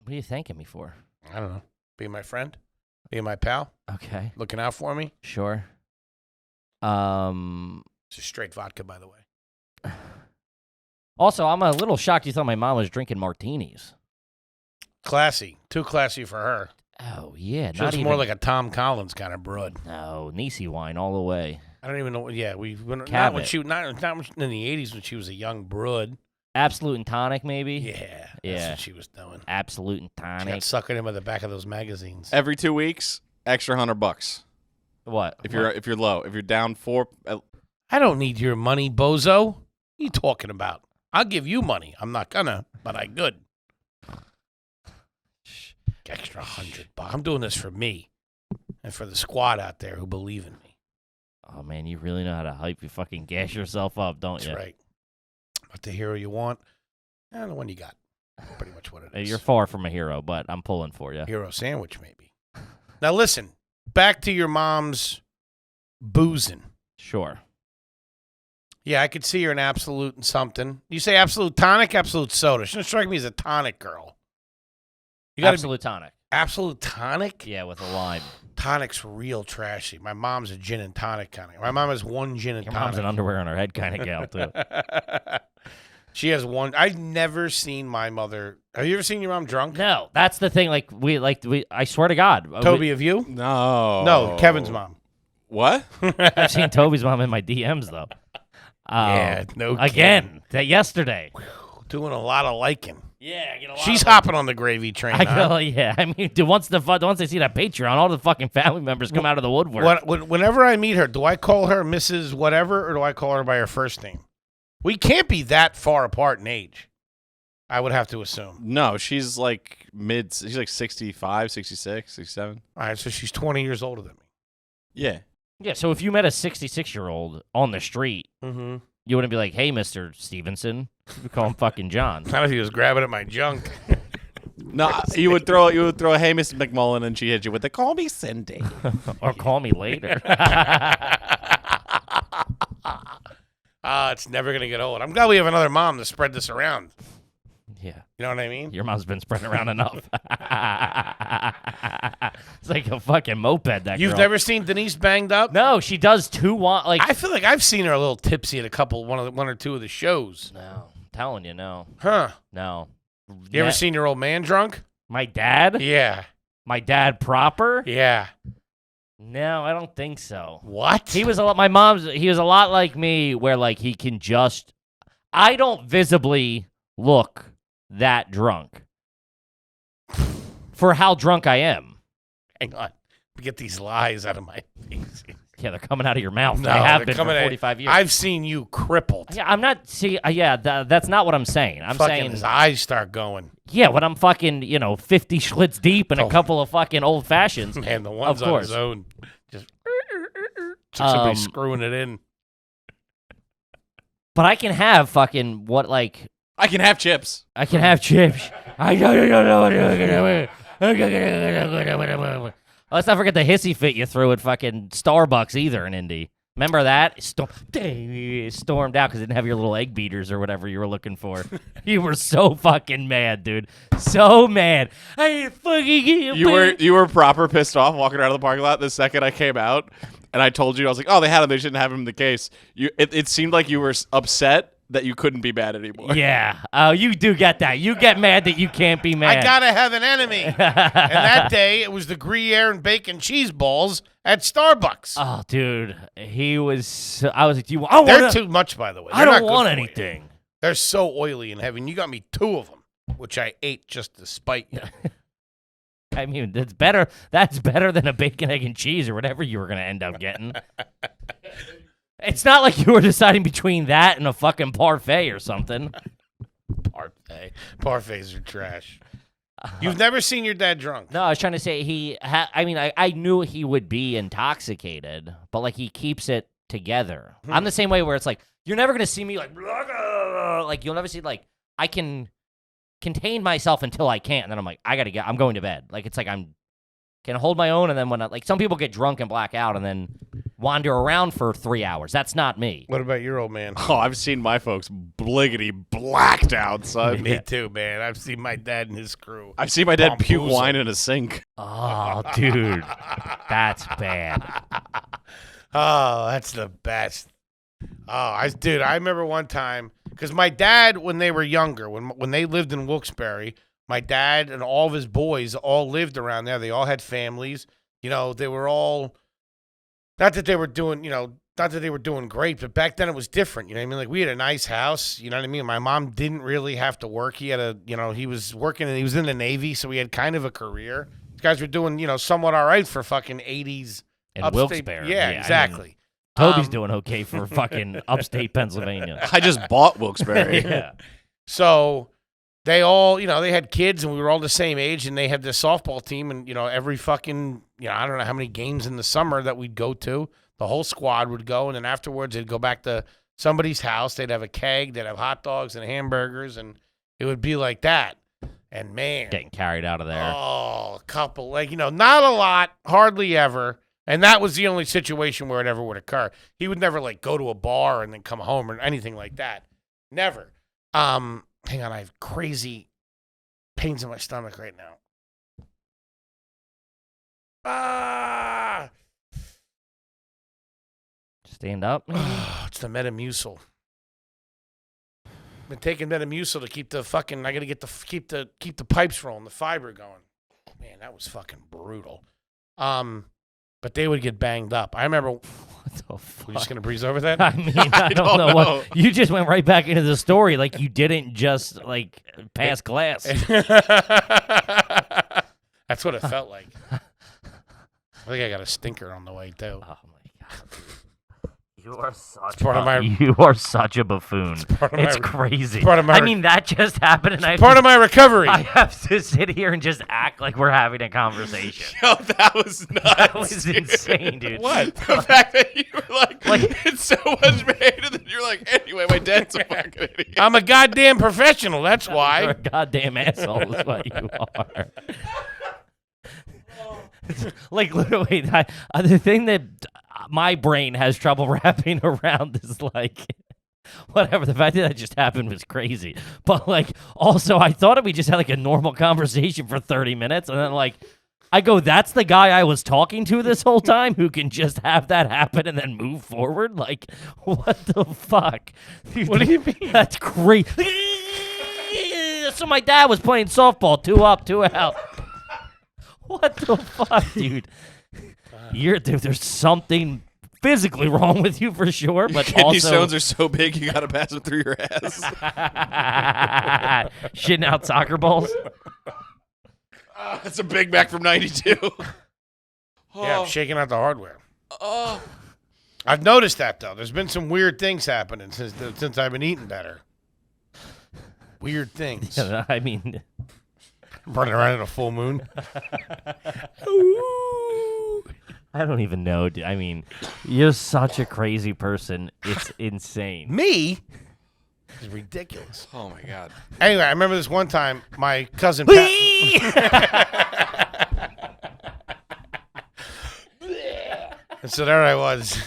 What are you thanking me for? I don't know. Being my friend. Being my pal. Okay, Looking out for me. sure. It's just straight vodka, by the way. Also, I'm a little shocked you thought my mom was drinking martinis. Classy. Too classy for her. Oh yeah, She not looks even more like a Tom Collins kind of broad. no Nisi wine all the way. I don't even know. Yeah, not Cabot. when she not in the 80s when she was a young broad. Absolute and tonic, maybe. Yeah, that's Yeah. what she was doing. Absolute and She got tonic. suckered in by the back of those magazines. Every 2 weeks, extra $100. What? If you're low, if you're down 4, I don't need your money, bozo. What are you talking about? I'll give you money. I'm not gonna, but I could. Extra $100. I'm doing this for me and for the squad out there who believe in me. Oh man, you really know how to hype. You fucking gas yourself up, don't That's you? right. But the hero you want, and the one you got. Pretty much what it is. You're far from a hero, but I'm pulling for you. Hero sandwich, maybe. Now listen, back to your mom's boozing. Sure. Yeah, I could see her in Absolute and something. You say Absolute tonic, Absolute soda. She doesn't strike me as a tonic girl. You got Absolute tonic. Absolute tonic? Yeah, with a lime. Tonic's real trashy. My mom's a gin and tonic kind of. My mom has one gin and Your tonic. mom's an underwear on her head kind of gal too. She has one. I've never seen my mother. Have you ever seen your mom drunk? No, that's the thing. I swear to God, Toby, have you? no. No, Kevin's mom. What? I've seen Toby's mom in my DMs though. Yeah, no Again, that yesterday. Doing a lot of liking. Yeah, I get a lot. She's hopping on the gravy train. I huh? go, yeah. I mean, dude, once they see that Patreon, all the fucking family members come out of the woodwork. Whenever I meet her, do I call her Mrs. Whatever or do I call her by her first name? We can't be that far apart in age. I would have to assume. No, she's like she's like 65, 66, 67. All right, so she's 20 years older than me. Yeah. Yeah, so if you met a 66-year-old on the street, Mm-hmm. you wouldn't be like, "Hey, Mr. Stevenson," you call him fucking John. Not if he was grabbing at my junk. No, you would throw a hey, Mrs. McMullen, and she hit you with the call me Cindy. Or call me later. It's never gonna get old. I'm glad we have another mom to spread this around. Yeah, You know what I mean? your mom's been spreading around enough. It's like a fucking moped. That You've girl. never seen Denise banged up? No, she does too. I feel like I've seen her a little tipsy at one or two of the shows. No, I'm telling you, no, Huh? no. You ever seen your old man drunk? my dad? Yeah. My dad proper? Yeah. No, I don't think so. What? He was a lot. He was a lot like me, where like he can just. I don't visibly look that drunk for how drunk I am. Hang on. Get these lies out of my face. Yeah, they're coming out of your mouth. No, they have they're been for coming at- 45 years. I've seen you crippled. Yeah, I'm not. See, yeah, that's not what I'm saying. I'm Fucking saying, his eyes start going. yeah, when I'm fucking, 50 Schlitz deep and a couple of fucking old fashions. Man, the one's Of on course. his own. Just somebody screwing it in. But I can have fucking what, like, I can have chips. I can have chips. Let's not forget the hissy fit you threw at fucking Starbucks either in Indy. Remember that? Stormed out because it didn't have your little egg beaters or whatever you were looking for. You were so fucking mad, dude. So mad. I ain't fucking You were proper pissed off walking out of the parking lot the second I came out, and I told you I was like, oh, they had him. They shouldn't have him in the case. It seemed like you were upset that you couldn't be mad anymore. Yeah. Oh, you do get that. You get mad that you can't be mad. I gotta have an enemy. And that day, it was the Gruyere and bacon cheese balls at Starbucks. Oh, dude. He was. I was like, do you? They're too much, by the way. I They're not don't good want for you. anything. They're so oily and heavy. And you got me 2 of them, which I ate just to spite you. I mean, that's better. That's better than a bacon, egg, and cheese or whatever you were gonna end up getting. It's not like you were deciding between that and a fucking parfait or something. Parfait. Parfaits are trash. You've never seen your dad drunk? No, I was trying to say I knew he would be intoxicated, but like he keeps it together. I'm the same way where it's like you're never gonna see me like you'll never see like I can contain myself until I can't, and then I'm like I'm going to bed. Like it's like I'm can hold my own, and then when like some people get drunk and black out and then wander around for 3 hours. That's not me. What about your old man? Oh, I've seen my folks bliggity blacked out, son. Me too, man. I've seen my dad and his crew. I've seen my dad puke Bamboozle. wine in a sink. Oh, dude, that's bad. Oh, that's the best. Oh, I remember one time because my dad, when they were younger, when they lived in Wilkes-Barre, My dad and all of his boys all lived around there. They all had families. You know, they were all, not that they were doing, not that they were doing great, but back then it was different. You know what I mean? Like, we had a nice house. You know what I mean? My mom didn't really have to work. He had he was working and he was in the Navy, so he had kind of a career. These guys were doing, somewhat all right for fucking 80s. In upstate. Wilkes-Barre. Yeah, I mean, exactly. Toby's doing okay for fucking upstate Pennsylvania. I just bought Wilkes-Barre. Yeah. So they all, they had kids and we were all the same age and they had this softball team and, every fucking, I don't know how many games in the summer that we'd go to. The whole squad would go and then afterwards they'd go back to somebody's house. They'd have a keg. They'd have hot dogs and hamburgers and it would be like that. And man. Getting carried out of there. Oh, a couple. Not a lot, hardly ever. And that was the only situation where it ever would occur. He would never go to a bar and then come home or anything like that. Never. Hang on, I have crazy pains in my stomach right now. Ah! Stand up. It's the Metamucil. Been taking Metamucil to keep the fucking. I gotta keep the pipes rolling, the fiber going. Man, that was fucking brutal. But they would get banged up. I remember. What the fuck? We're just gonna breeze over that. I mean, I don't know what. You just went right back into the story like you didn't just pass glass. That's what it felt like. I think I got a stinker on the way too. Oh my god. You are such a buffoon. It's crazy. I mean, that just happened, and part of my recovery. I have to sit here and just act like we're having a conversation. Yo, that was nuts. That was insane, dude. What? The fact that you were like it's so much pain, and then you're like, anyway, my dad's a fucking idiot. I'm a goddamn professional. That's why. You're a goddamn asshole is what you are. Literally, the thing that my brain has trouble wrapping around is whatever. The fact that just happened was crazy. But also, I thought we just had a normal conversation for 30 minutes, and then I go, that's the guy I was talking to this whole time who can just have that happen and then move forward? What the fuck? Dude, What do you mean? That's crazy. So my dad was playing softball, 2 up, 2 out. What the fuck, dude? Dude, there's something physically wrong with you for sure, but Kidney also stones are so big you gotta pass them through your ass. shitting out soccer balls. That's a Big Mac from '92. Yeah, I'm shaking out the hardware. Oh. I've noticed that though. There's been some weird things happening since I've been eating better. Weird things. I mean, Running around in a full moon. I don't even know. I mean, you're such a crazy person. It's insane. Me? It's ridiculous. Oh my god. Anyway, I remember this one time my cousin and so there I was.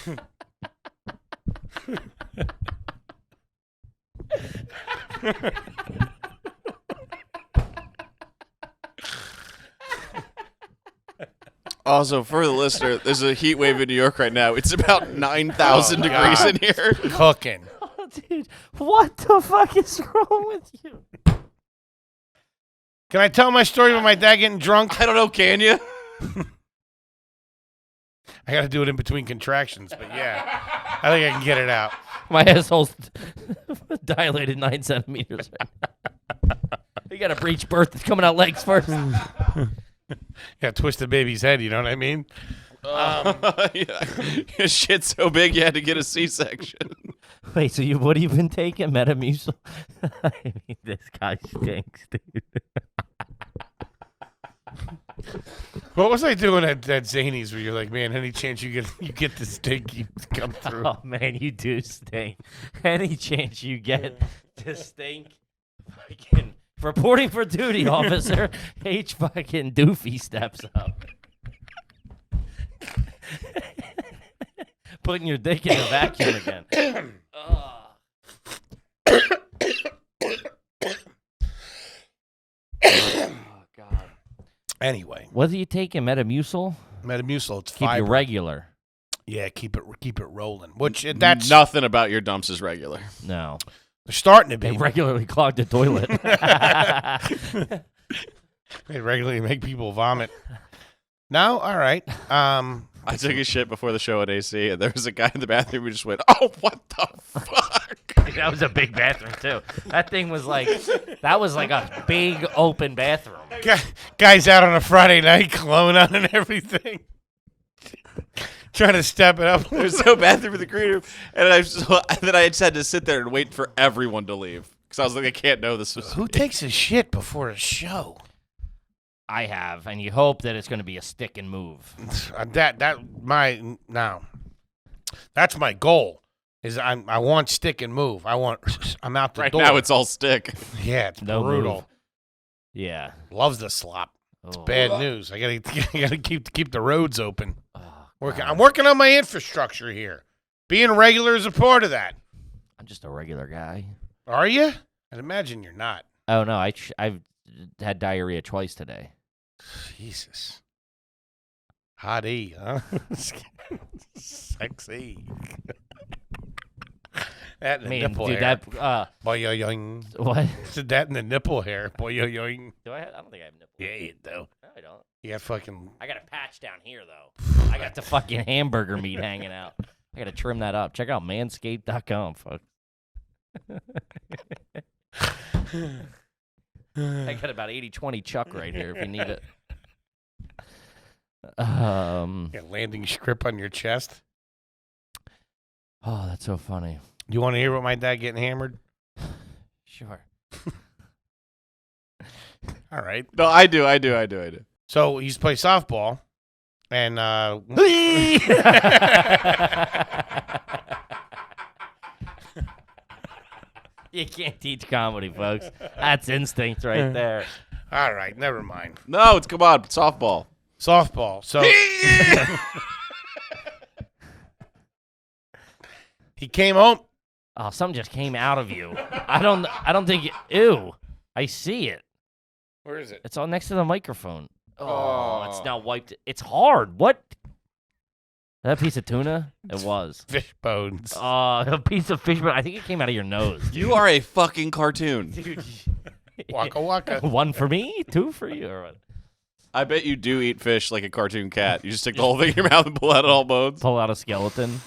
Also, for the listener, there's a heat wave in New York right now. It's about 9,000 degrees in here. Cooking. Oh, dude, what the fuck is wrong with you? Can I tell my story about my dad getting drunk? I don't know, can you? I got to do it in between contractions, but yeah, I think I can get it out. My asshole's dilated 9 centimeters. You got a breech birth that's coming out legs first. Yeah, twist the baby's head. You know what I mean? Yeah. Your shit's so big you had to get a C-section. Wait, so what have you been taking? Metamucil? I mean, this guy stinks, dude. What was I doing at Zany's where you're like, man, any chance you get this stink, you come through? Oh man, you do stink. Any chance you get to stink? Fucking reporting for duty, officer. H fucking doofy steps up. Putting your dick in the vacuum again. Oh god. Anyway, What are you taking? Metamucil? Metamucil, it's Keep fiber. you regular. Yeah, keep it rolling. Which that's Nothing about your dumps is regular. No. they're starting to They be. regularly clog the toilet. They regularly make people vomit. No? All right. I took a shit before the show at AC, and there was a guy in the bathroom who just went, "Oh, what the fuck?" That was a big bathroom too. That thing was like a big open bathroom. Guy's out on a Friday night, cologne on and everything. Trying to step it up. There's no bathroom in the green room, and then I just had to sit there and wait for everyone to leave because I was like, I can't know this was. Who takes a shit before a show? I have, and you hope that it's going to be a stick and move. That's my goal. I want stick and move. I'm out the Right door. now, it's all stick. Yeah, it's No brutal. move. Yeah. Loves the slop. It's Oh. bad news. I gotta keep the roads open. Oh, I'm working on my infrastructure here. Being regular is a part of that. I'm just a regular guy. Are you? I'd imagine you're not. Oh no, I've had diarrhea twice today. Jesus. Hot E, huh? Sexy. That and the nipple dude, hair. that Boy-yoing. what? Said that in the nipple hair. Boy-yoing. Do I don't think I have nipples. Yeah, you do. No, I don't. You got fucking... I got a patch down here though. I got the fucking hamburger meat hanging out. I got to trim that up. Check out manscaped.com, folks. I got about 80-20 Chuck right here if you need it. Got landing strip on your chest. Oh, that's so funny. You want to hear about my dad getting hammered? Sure. All right. No, I do. So he used to play softball, and You can't teach comedy, folks. That's instinct right there. all right, never mind. No, come on, softball. Softball. So he came home. Oh, something just came out of you. I don't think. Ew. I see it. Where is it? It's all next to the microphone. Oh, it's now wiped. It's hard. What? That piece of tuna? It was. Fish bones. A piece of fish, but I think it came out of your nose. You are a fucking cartoon. Dude. Waka waka. One for me, two for you. Or what? I bet you do eat fish like a cartoon cat. You just stick the whole thing in your mouth and pull out all bones. Pull out a skeleton.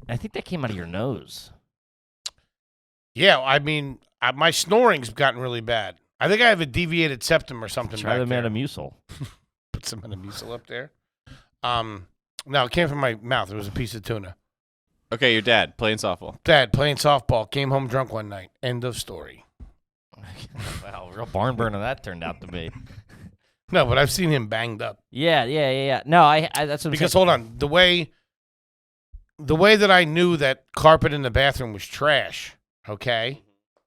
I think that came out of your nose. Yeah, I mean, my snoring's gotten really bad. I think I have a deviated septum or something. Try back the there. Metamucil. Put some Metamucil up there. No, it came from my mouth. It was a piece of tuna. Okay, your dad playing softball. Dad playing softball. Came home drunk one night. End of story. Wow, real barn burner that turned out to be. No, but I've seen him banged up. Yeah. No, I that's what I'm Because saying. hold on, the way that I knew that carpet in the bathroom was trash, okay,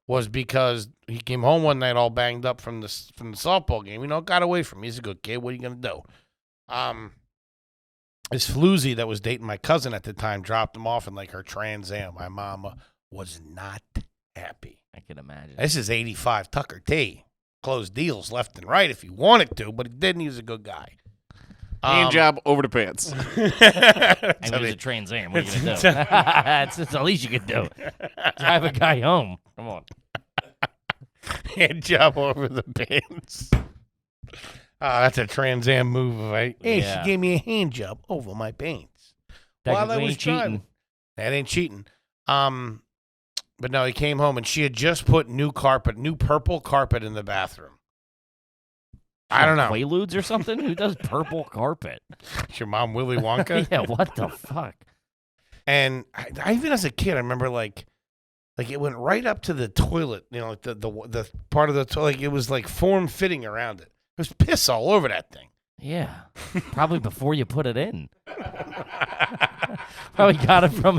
was because he came home one night all banged up from the softball game. You know, got away from me. He's a good kid. What are you gonna do? This floozy that was dating my cousin at the time dropped him off in like her Trans Am. My mama was not happy. I can imagine. This is 85 Tucker T. Closed deals left and right if he wanted to, but he didn't. He was a good guy. Hand job over the pants. I mean, it's a Trans Am. What are you going to do? It's the least you could do. Drive a guy home. Come on. Hand job over the pants. That's a Trans Am move, right? Hey, Yeah. she gave me a hand job over my pants. Technically I was ain't cheating. driving. That ain't cheating. But no, he came home and she had just put new purple carpet in the bathroom. I don't know. Quaaludes or something? Who does purple carpet? It's your mom, Willy Wonka. Yeah, what the fuck? And I even as a kid, I remember like it went right up to the toilet. You know, like the part of the toilet. Like it was like form fitting around it. There was piss all over that thing. Yeah. Probably before you put it in. Probably got it from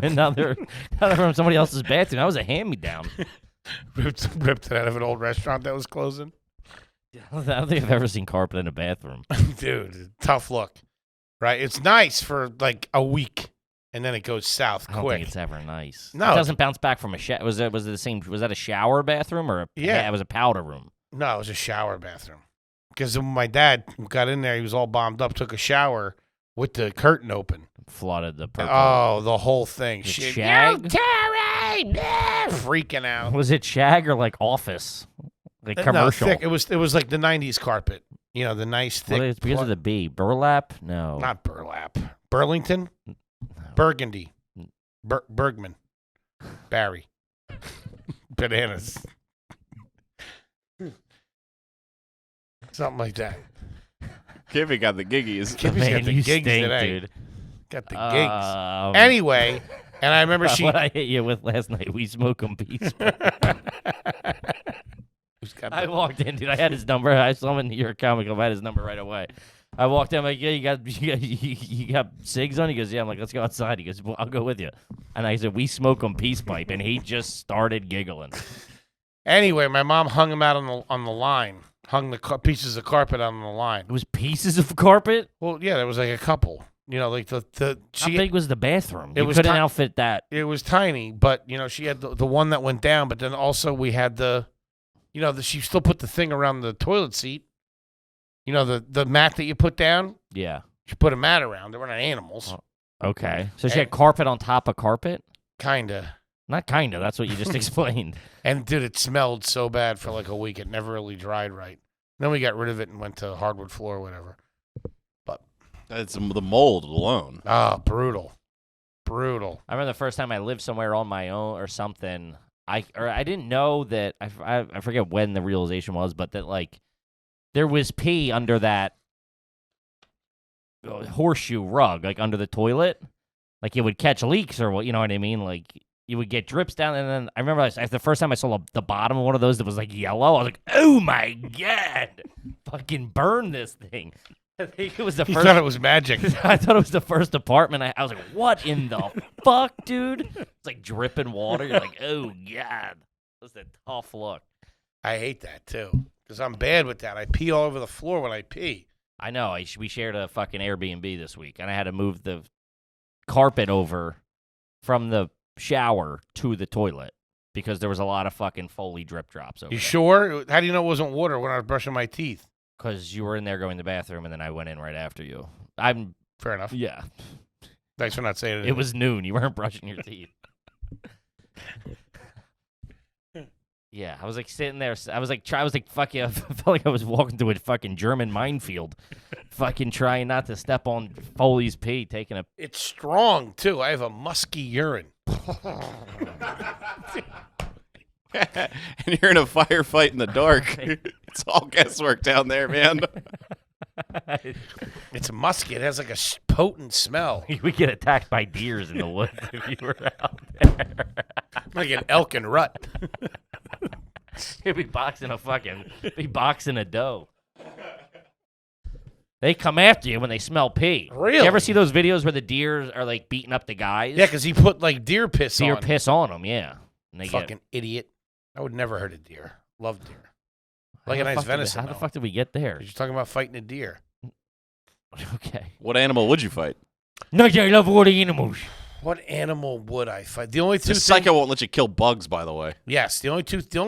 somebody else's bathroom. That was a hand-me-down. ripped it out of an old restaurant that was closing. I don't think I've ever seen carpet in a bathroom. Dude, tough look. Right? It's nice for like a week, and then it goes south I don't quick. think it's ever nice. No. It doesn't bounce back from a shower. Was it the same? Was that a shower bathroom or Yeah. It was a powder room. No, it was a shower bathroom. Because when my dad got in there, he was all bombed up, took a shower with the curtain open. Flooded the purple. Oh, the whole thing. Was it Shit. shag? Yo, Terry! Freaking out. Was it shag or like office? Like No, commercial. thick. It was like the '90s carpet. You know, the nice thick. Well, it's because of the B. Burlap? No. Not burlap. Burlington. No. Burgundy. Bergman. Barry. Bananas. Something like that. Kippy got the giggies. Kippy's Man, got the you gigs stink, today. dude. Got the gigs. Um, Anyway, and I remember she. what I hit you with last night, we smoke 'em peace. Who's got I the- walked in, dude. I had his number. I saw him in your comic. I had his number right away. I walked in. I'm like, yeah, you got cigs on? He goes, yeah. I'm like, let's go outside. He goes, well, I'll go with you. And I said, we smoke 'em peace pipe, and he just started giggling. Anyway, my mom hung him out on the line. Hung the pieces of carpet on the line. It was pieces of carpet. Well, yeah, there was like a couple. You know, like How she. big was the bathroom? It You was couldn't ti- outfit that. It was tiny, but you know, she had the one that went down. But then also we had she still put the thing around the toilet seat. You know, the mat that you put down. Yeah. She put a mat around. They were not animals. Okay. So she had carpet on top of carpet? Kinda. Not kinda. That's what you just explained. And dude, it smelled so bad for like a week. It never really dried right. Then we got rid of it and went to hardwood floor or whatever. That's the mold alone. Ah, brutal. Brutal. I remember the first time I lived somewhere on my own or something. I didn't know that. I forget when the realization was, but that like there was pee under that horseshoe rug, like under the toilet. Like it would catch leaks or what, you know what I mean? Like you would get drips down, and then I remember the first time I saw the bottom of one of those that was like yellow. I was like, "Oh my god, fucking burn this thing!" I think it was the You first. thought it was magic. I thought it was the first apartment. I was like, "What in the fuck, dude?" It's like dripping water. You're like, "Oh god, that's a tough look." I hate that too because I'm bad with that. I pee all over the floor when I pee. I know. We shared a fucking Airbnb this week, and I had to move the carpet over from the shower to the toilet because there was a lot of fucking Foley drip drops over You there. sure? How do you know it wasn't water when I was brushing my teeth? Because you were in there going to the bathroom, and then I went in right after you. I'm Fair enough. yeah. Thanks for not saying it. It was noon. You weren't brushing your teeth. Yeah, I was like sitting there. I was like fuck yeah. I felt like I was walking through a fucking German minefield, fucking trying not to step on Foley's pee, taking a. It's strong too. I have a musky urine. And you're in a firefight in the dark. It's all guesswork down there, man. It's musky. It has like a potent smell, We get attacked by deers in the woods if you were out there. like an elk and rut. He'd be boxing a doe. They come after you when they smell pee. Really? You ever see those videos where the deers are like beating up the guys? Yeah, because he put like deer piss Deer on. piss on them, yeah. And they Fucking idiot. I would never hurt a deer. Love deer. Like a How the nice fuck did- venison. How the though. fuck did we get there? 'Cause you're talking about fighting a deer. Okay. What animal would you fight? No, I love all the animals. What animal would I fight? The only two This psycho won't let you kill bugs, by the way. Yes, the only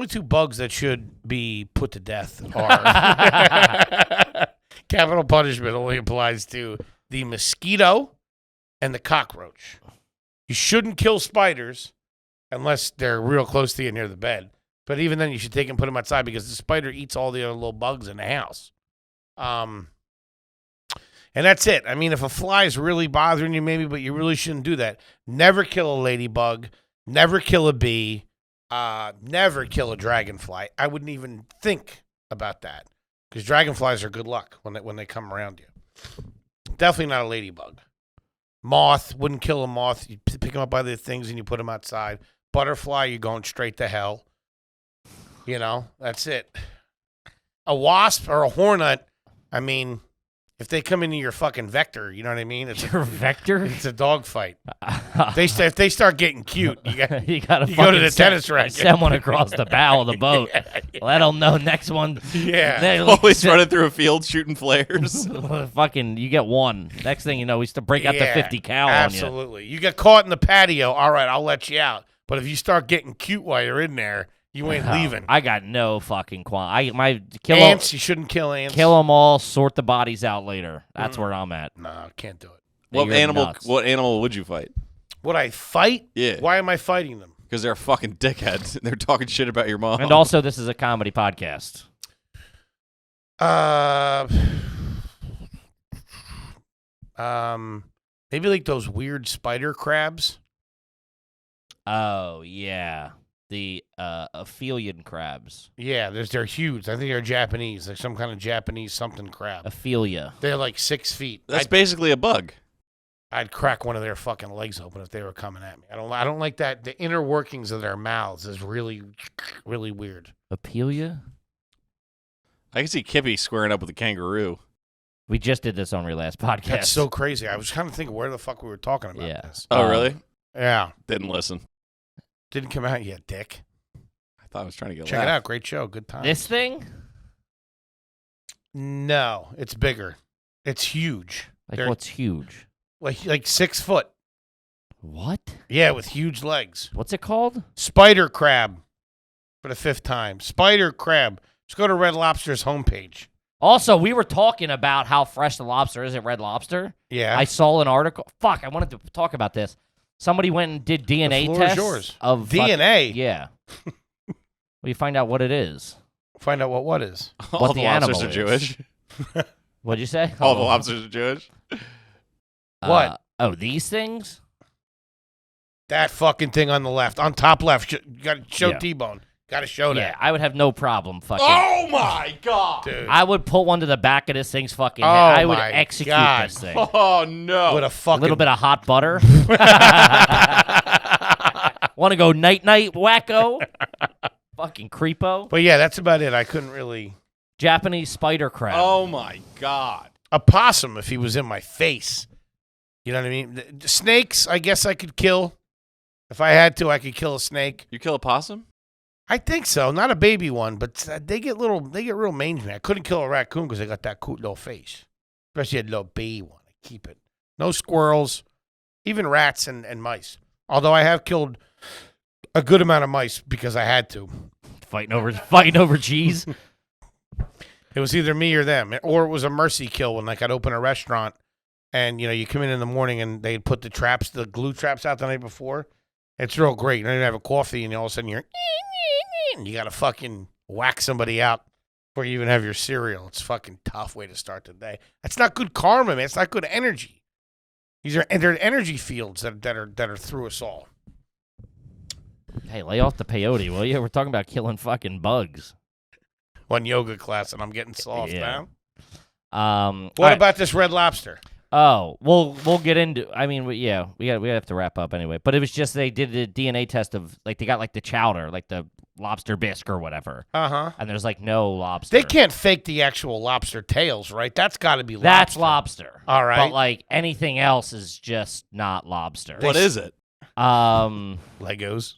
two bugs that should be put to death are capital punishment only applies to the mosquito and the cockroach. You shouldn't kill spiders unless they're real close to you near the bed. But even then, you should take and put them outside because the spider eats all the other little bugs in the house. And that's it. I mean, if a fly is really bothering you, maybe, but you really shouldn't do that. Never kill a ladybug. Never kill a bee. Never kill a dragonfly. I wouldn't even think about that because dragonflies are good luck when they come around you. Definitely not a ladybug. Moth, wouldn't kill a moth. You pick them up by the things and you put them outside. Butterfly, you're going straight to hell. You know, that's it. A wasp or a hornet, I mean, if they come into your fucking vector, you know what I mean? It's Your vector? it's a dog fight. If they start getting cute, you got you gotta you go to fucking the tennis racket. send one across the bow of the boat. Let them know next one. yeah. Always running through a field shooting flares. Fucking, you get one. Next thing you know, we used to break out the 50 cal on you. Absolutely. You get caught in the patio, all right, I'll let you out. But if you start getting cute while you're in there, you ain't leaving. I got no fucking kill Ants, you shouldn't kill ants. kill them all, sort the bodies out later. That's where I'm at. No, can't do it. What You're animal? nuts. What animal would you fight? Would I fight? Yeah. Why am I fighting them? Because they're a fucking dickhead. They're talking shit about your mom. And also, this is a comedy podcast. Maybe like those weird spider crabs. Oh, yeah. The aphelion crabs. Yeah, they're huge. I think they're Japanese. Like some kind of Japanese something crab. Aphelia. They're like 6 feet. That's basically a bug. I'd crack one of their fucking legs open if they were coming at me. I don't like that. The inner workings of their mouths is really, really weird. Apelia? I can see Kippy squaring up with a kangaroo. We just did this on your last podcast. That's so crazy. I was trying to think where the fuck we were talking about this. Oh, really? Yeah. Didn't listen. Didn't come out yet, dick. I thought I was trying to get Check it out. Great show. Good time. This thing? No, it's bigger. It's huge. Like, what's huge? Like 6 foot. What? Yeah, with huge legs. What's it called? Spider crab. For the 5th time. Spider crab. Just go to Red Lobster's homepage. Also, we were talking about how fresh the lobster is at Red Lobster. Yeah. I saw an article. Fuck, I wanted to talk about this. Somebody went and did DNA floor is tests yours. of DNA? Yeah. We find out what it is. Find out what is. All What the the lobsters animal are Jewish. What'd you say? All the lobsters are Jewish. What? Oh, these things? That fucking thing on the left. On top left. You got to show Yeah. T-bone. Got to show Yeah, that. I would have no problem fucking. Oh my god! Dude. I would put one to the back of this thing's fucking head. Oh, I would my execute God. this thing. Oh no! With a A fucking... little bit of hot butter. Want to go night-night, wacko? Fucking creepo. But yeah, that's about it. I couldn't really... Japanese spider crab. Oh my god! A possum if he was in my face. You know what I mean? The snakes, I guess I could kill. If I had to, I could kill a snake. You kill a possum? I think so. Not a baby one, but they get real mangy. I couldn't kill a raccoon because they got that cute little face. Especially a little baby one. I keep it. No squirrels, even rats and mice. Although I have killed a good amount of mice because I had to. Fighting over cheese. It was either me or them, or it was a mercy kill when like I'd open a restaurant and you come in the morning and they'd put the glue traps out the night before. It's real great. And then you have a coffee and all of a sudden you got to fucking whack somebody out before you even have your cereal. It's a fucking tough way to start the day. That's not good karma, man. It's not good energy. They're energy fields that are through us all. Hey, lay off the peyote, will you? We're talking about killing fucking bugs. One yoga class and I'm getting soft Yeah. now. What about this Red Lobster? Oh, we'll get into. I mean, we have to wrap up anyway. But it was just they did a DNA test of like they got like the chowder, like the lobster bisque or whatever, And there's like no lobster. they can't fake the actual lobster tails, right? That's got to be lobster. That's lobster. All right. But like anything else is just not lobster. What is it? Legos.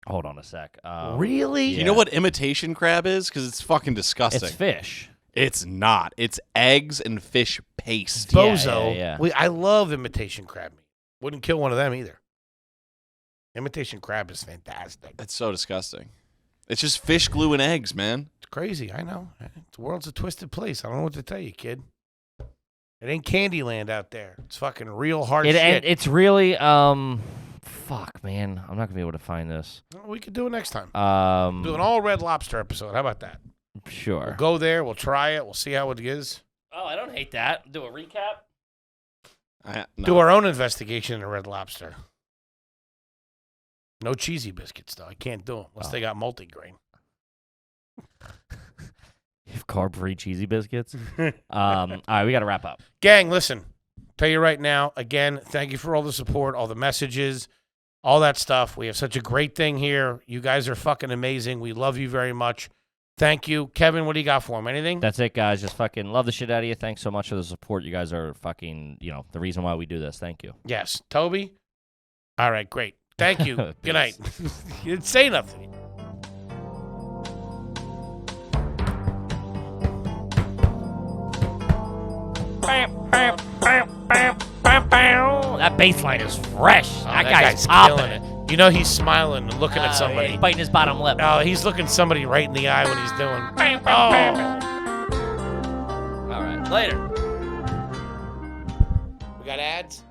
Hold on a sec. Really? Yeah. You know what imitation crab is? Because it's fucking disgusting. It's fish. It's not. It's eggs and fish paste. Bozo. Yeah. I love imitation crab meat. Wouldn't kill one of them either. Imitation crab is fantastic. It's so disgusting. It's just fish glue and eggs, man. It's crazy. I know. The world's a twisted place. I don't know what to tell you, kid. It ain't Candyland out there. It's fucking real hard shit. And it's really fuck, man. I'm not gonna be able to find this. Well, we could do it next time. Do an all Red Lobster episode. How about that? Sure. We'll go there. We'll try it. We'll see how it is. Oh, I don't hate that. Do a recap. No. Do our own investigation into Red Lobster. No cheesy biscuits, though. I can't do them unless they got multigrain. You have carb-free cheesy biscuits. All right, we got to wrap up. Gang, listen. Tell you right now, again, thank you for all the support, all the messages, all that stuff. We have such a great thing here. You guys are fucking amazing. We love you very much. Thank you. Kevin, what do you got for him? Anything? That's it, guys. Just fucking love the shit out of you. Thanks so much for the support. You guys are fucking, the reason why we do this. Thank you. Yes. Toby? All right, great. Thank you. Good night. You didn't say nothing. That bass line is fresh. That guy's killing popping it. You know he's smiling and looking at somebody. He's biting his bottom lip. Oh, he's looking somebody right in the eye when he's doing. Oh. All right, later. We got ads?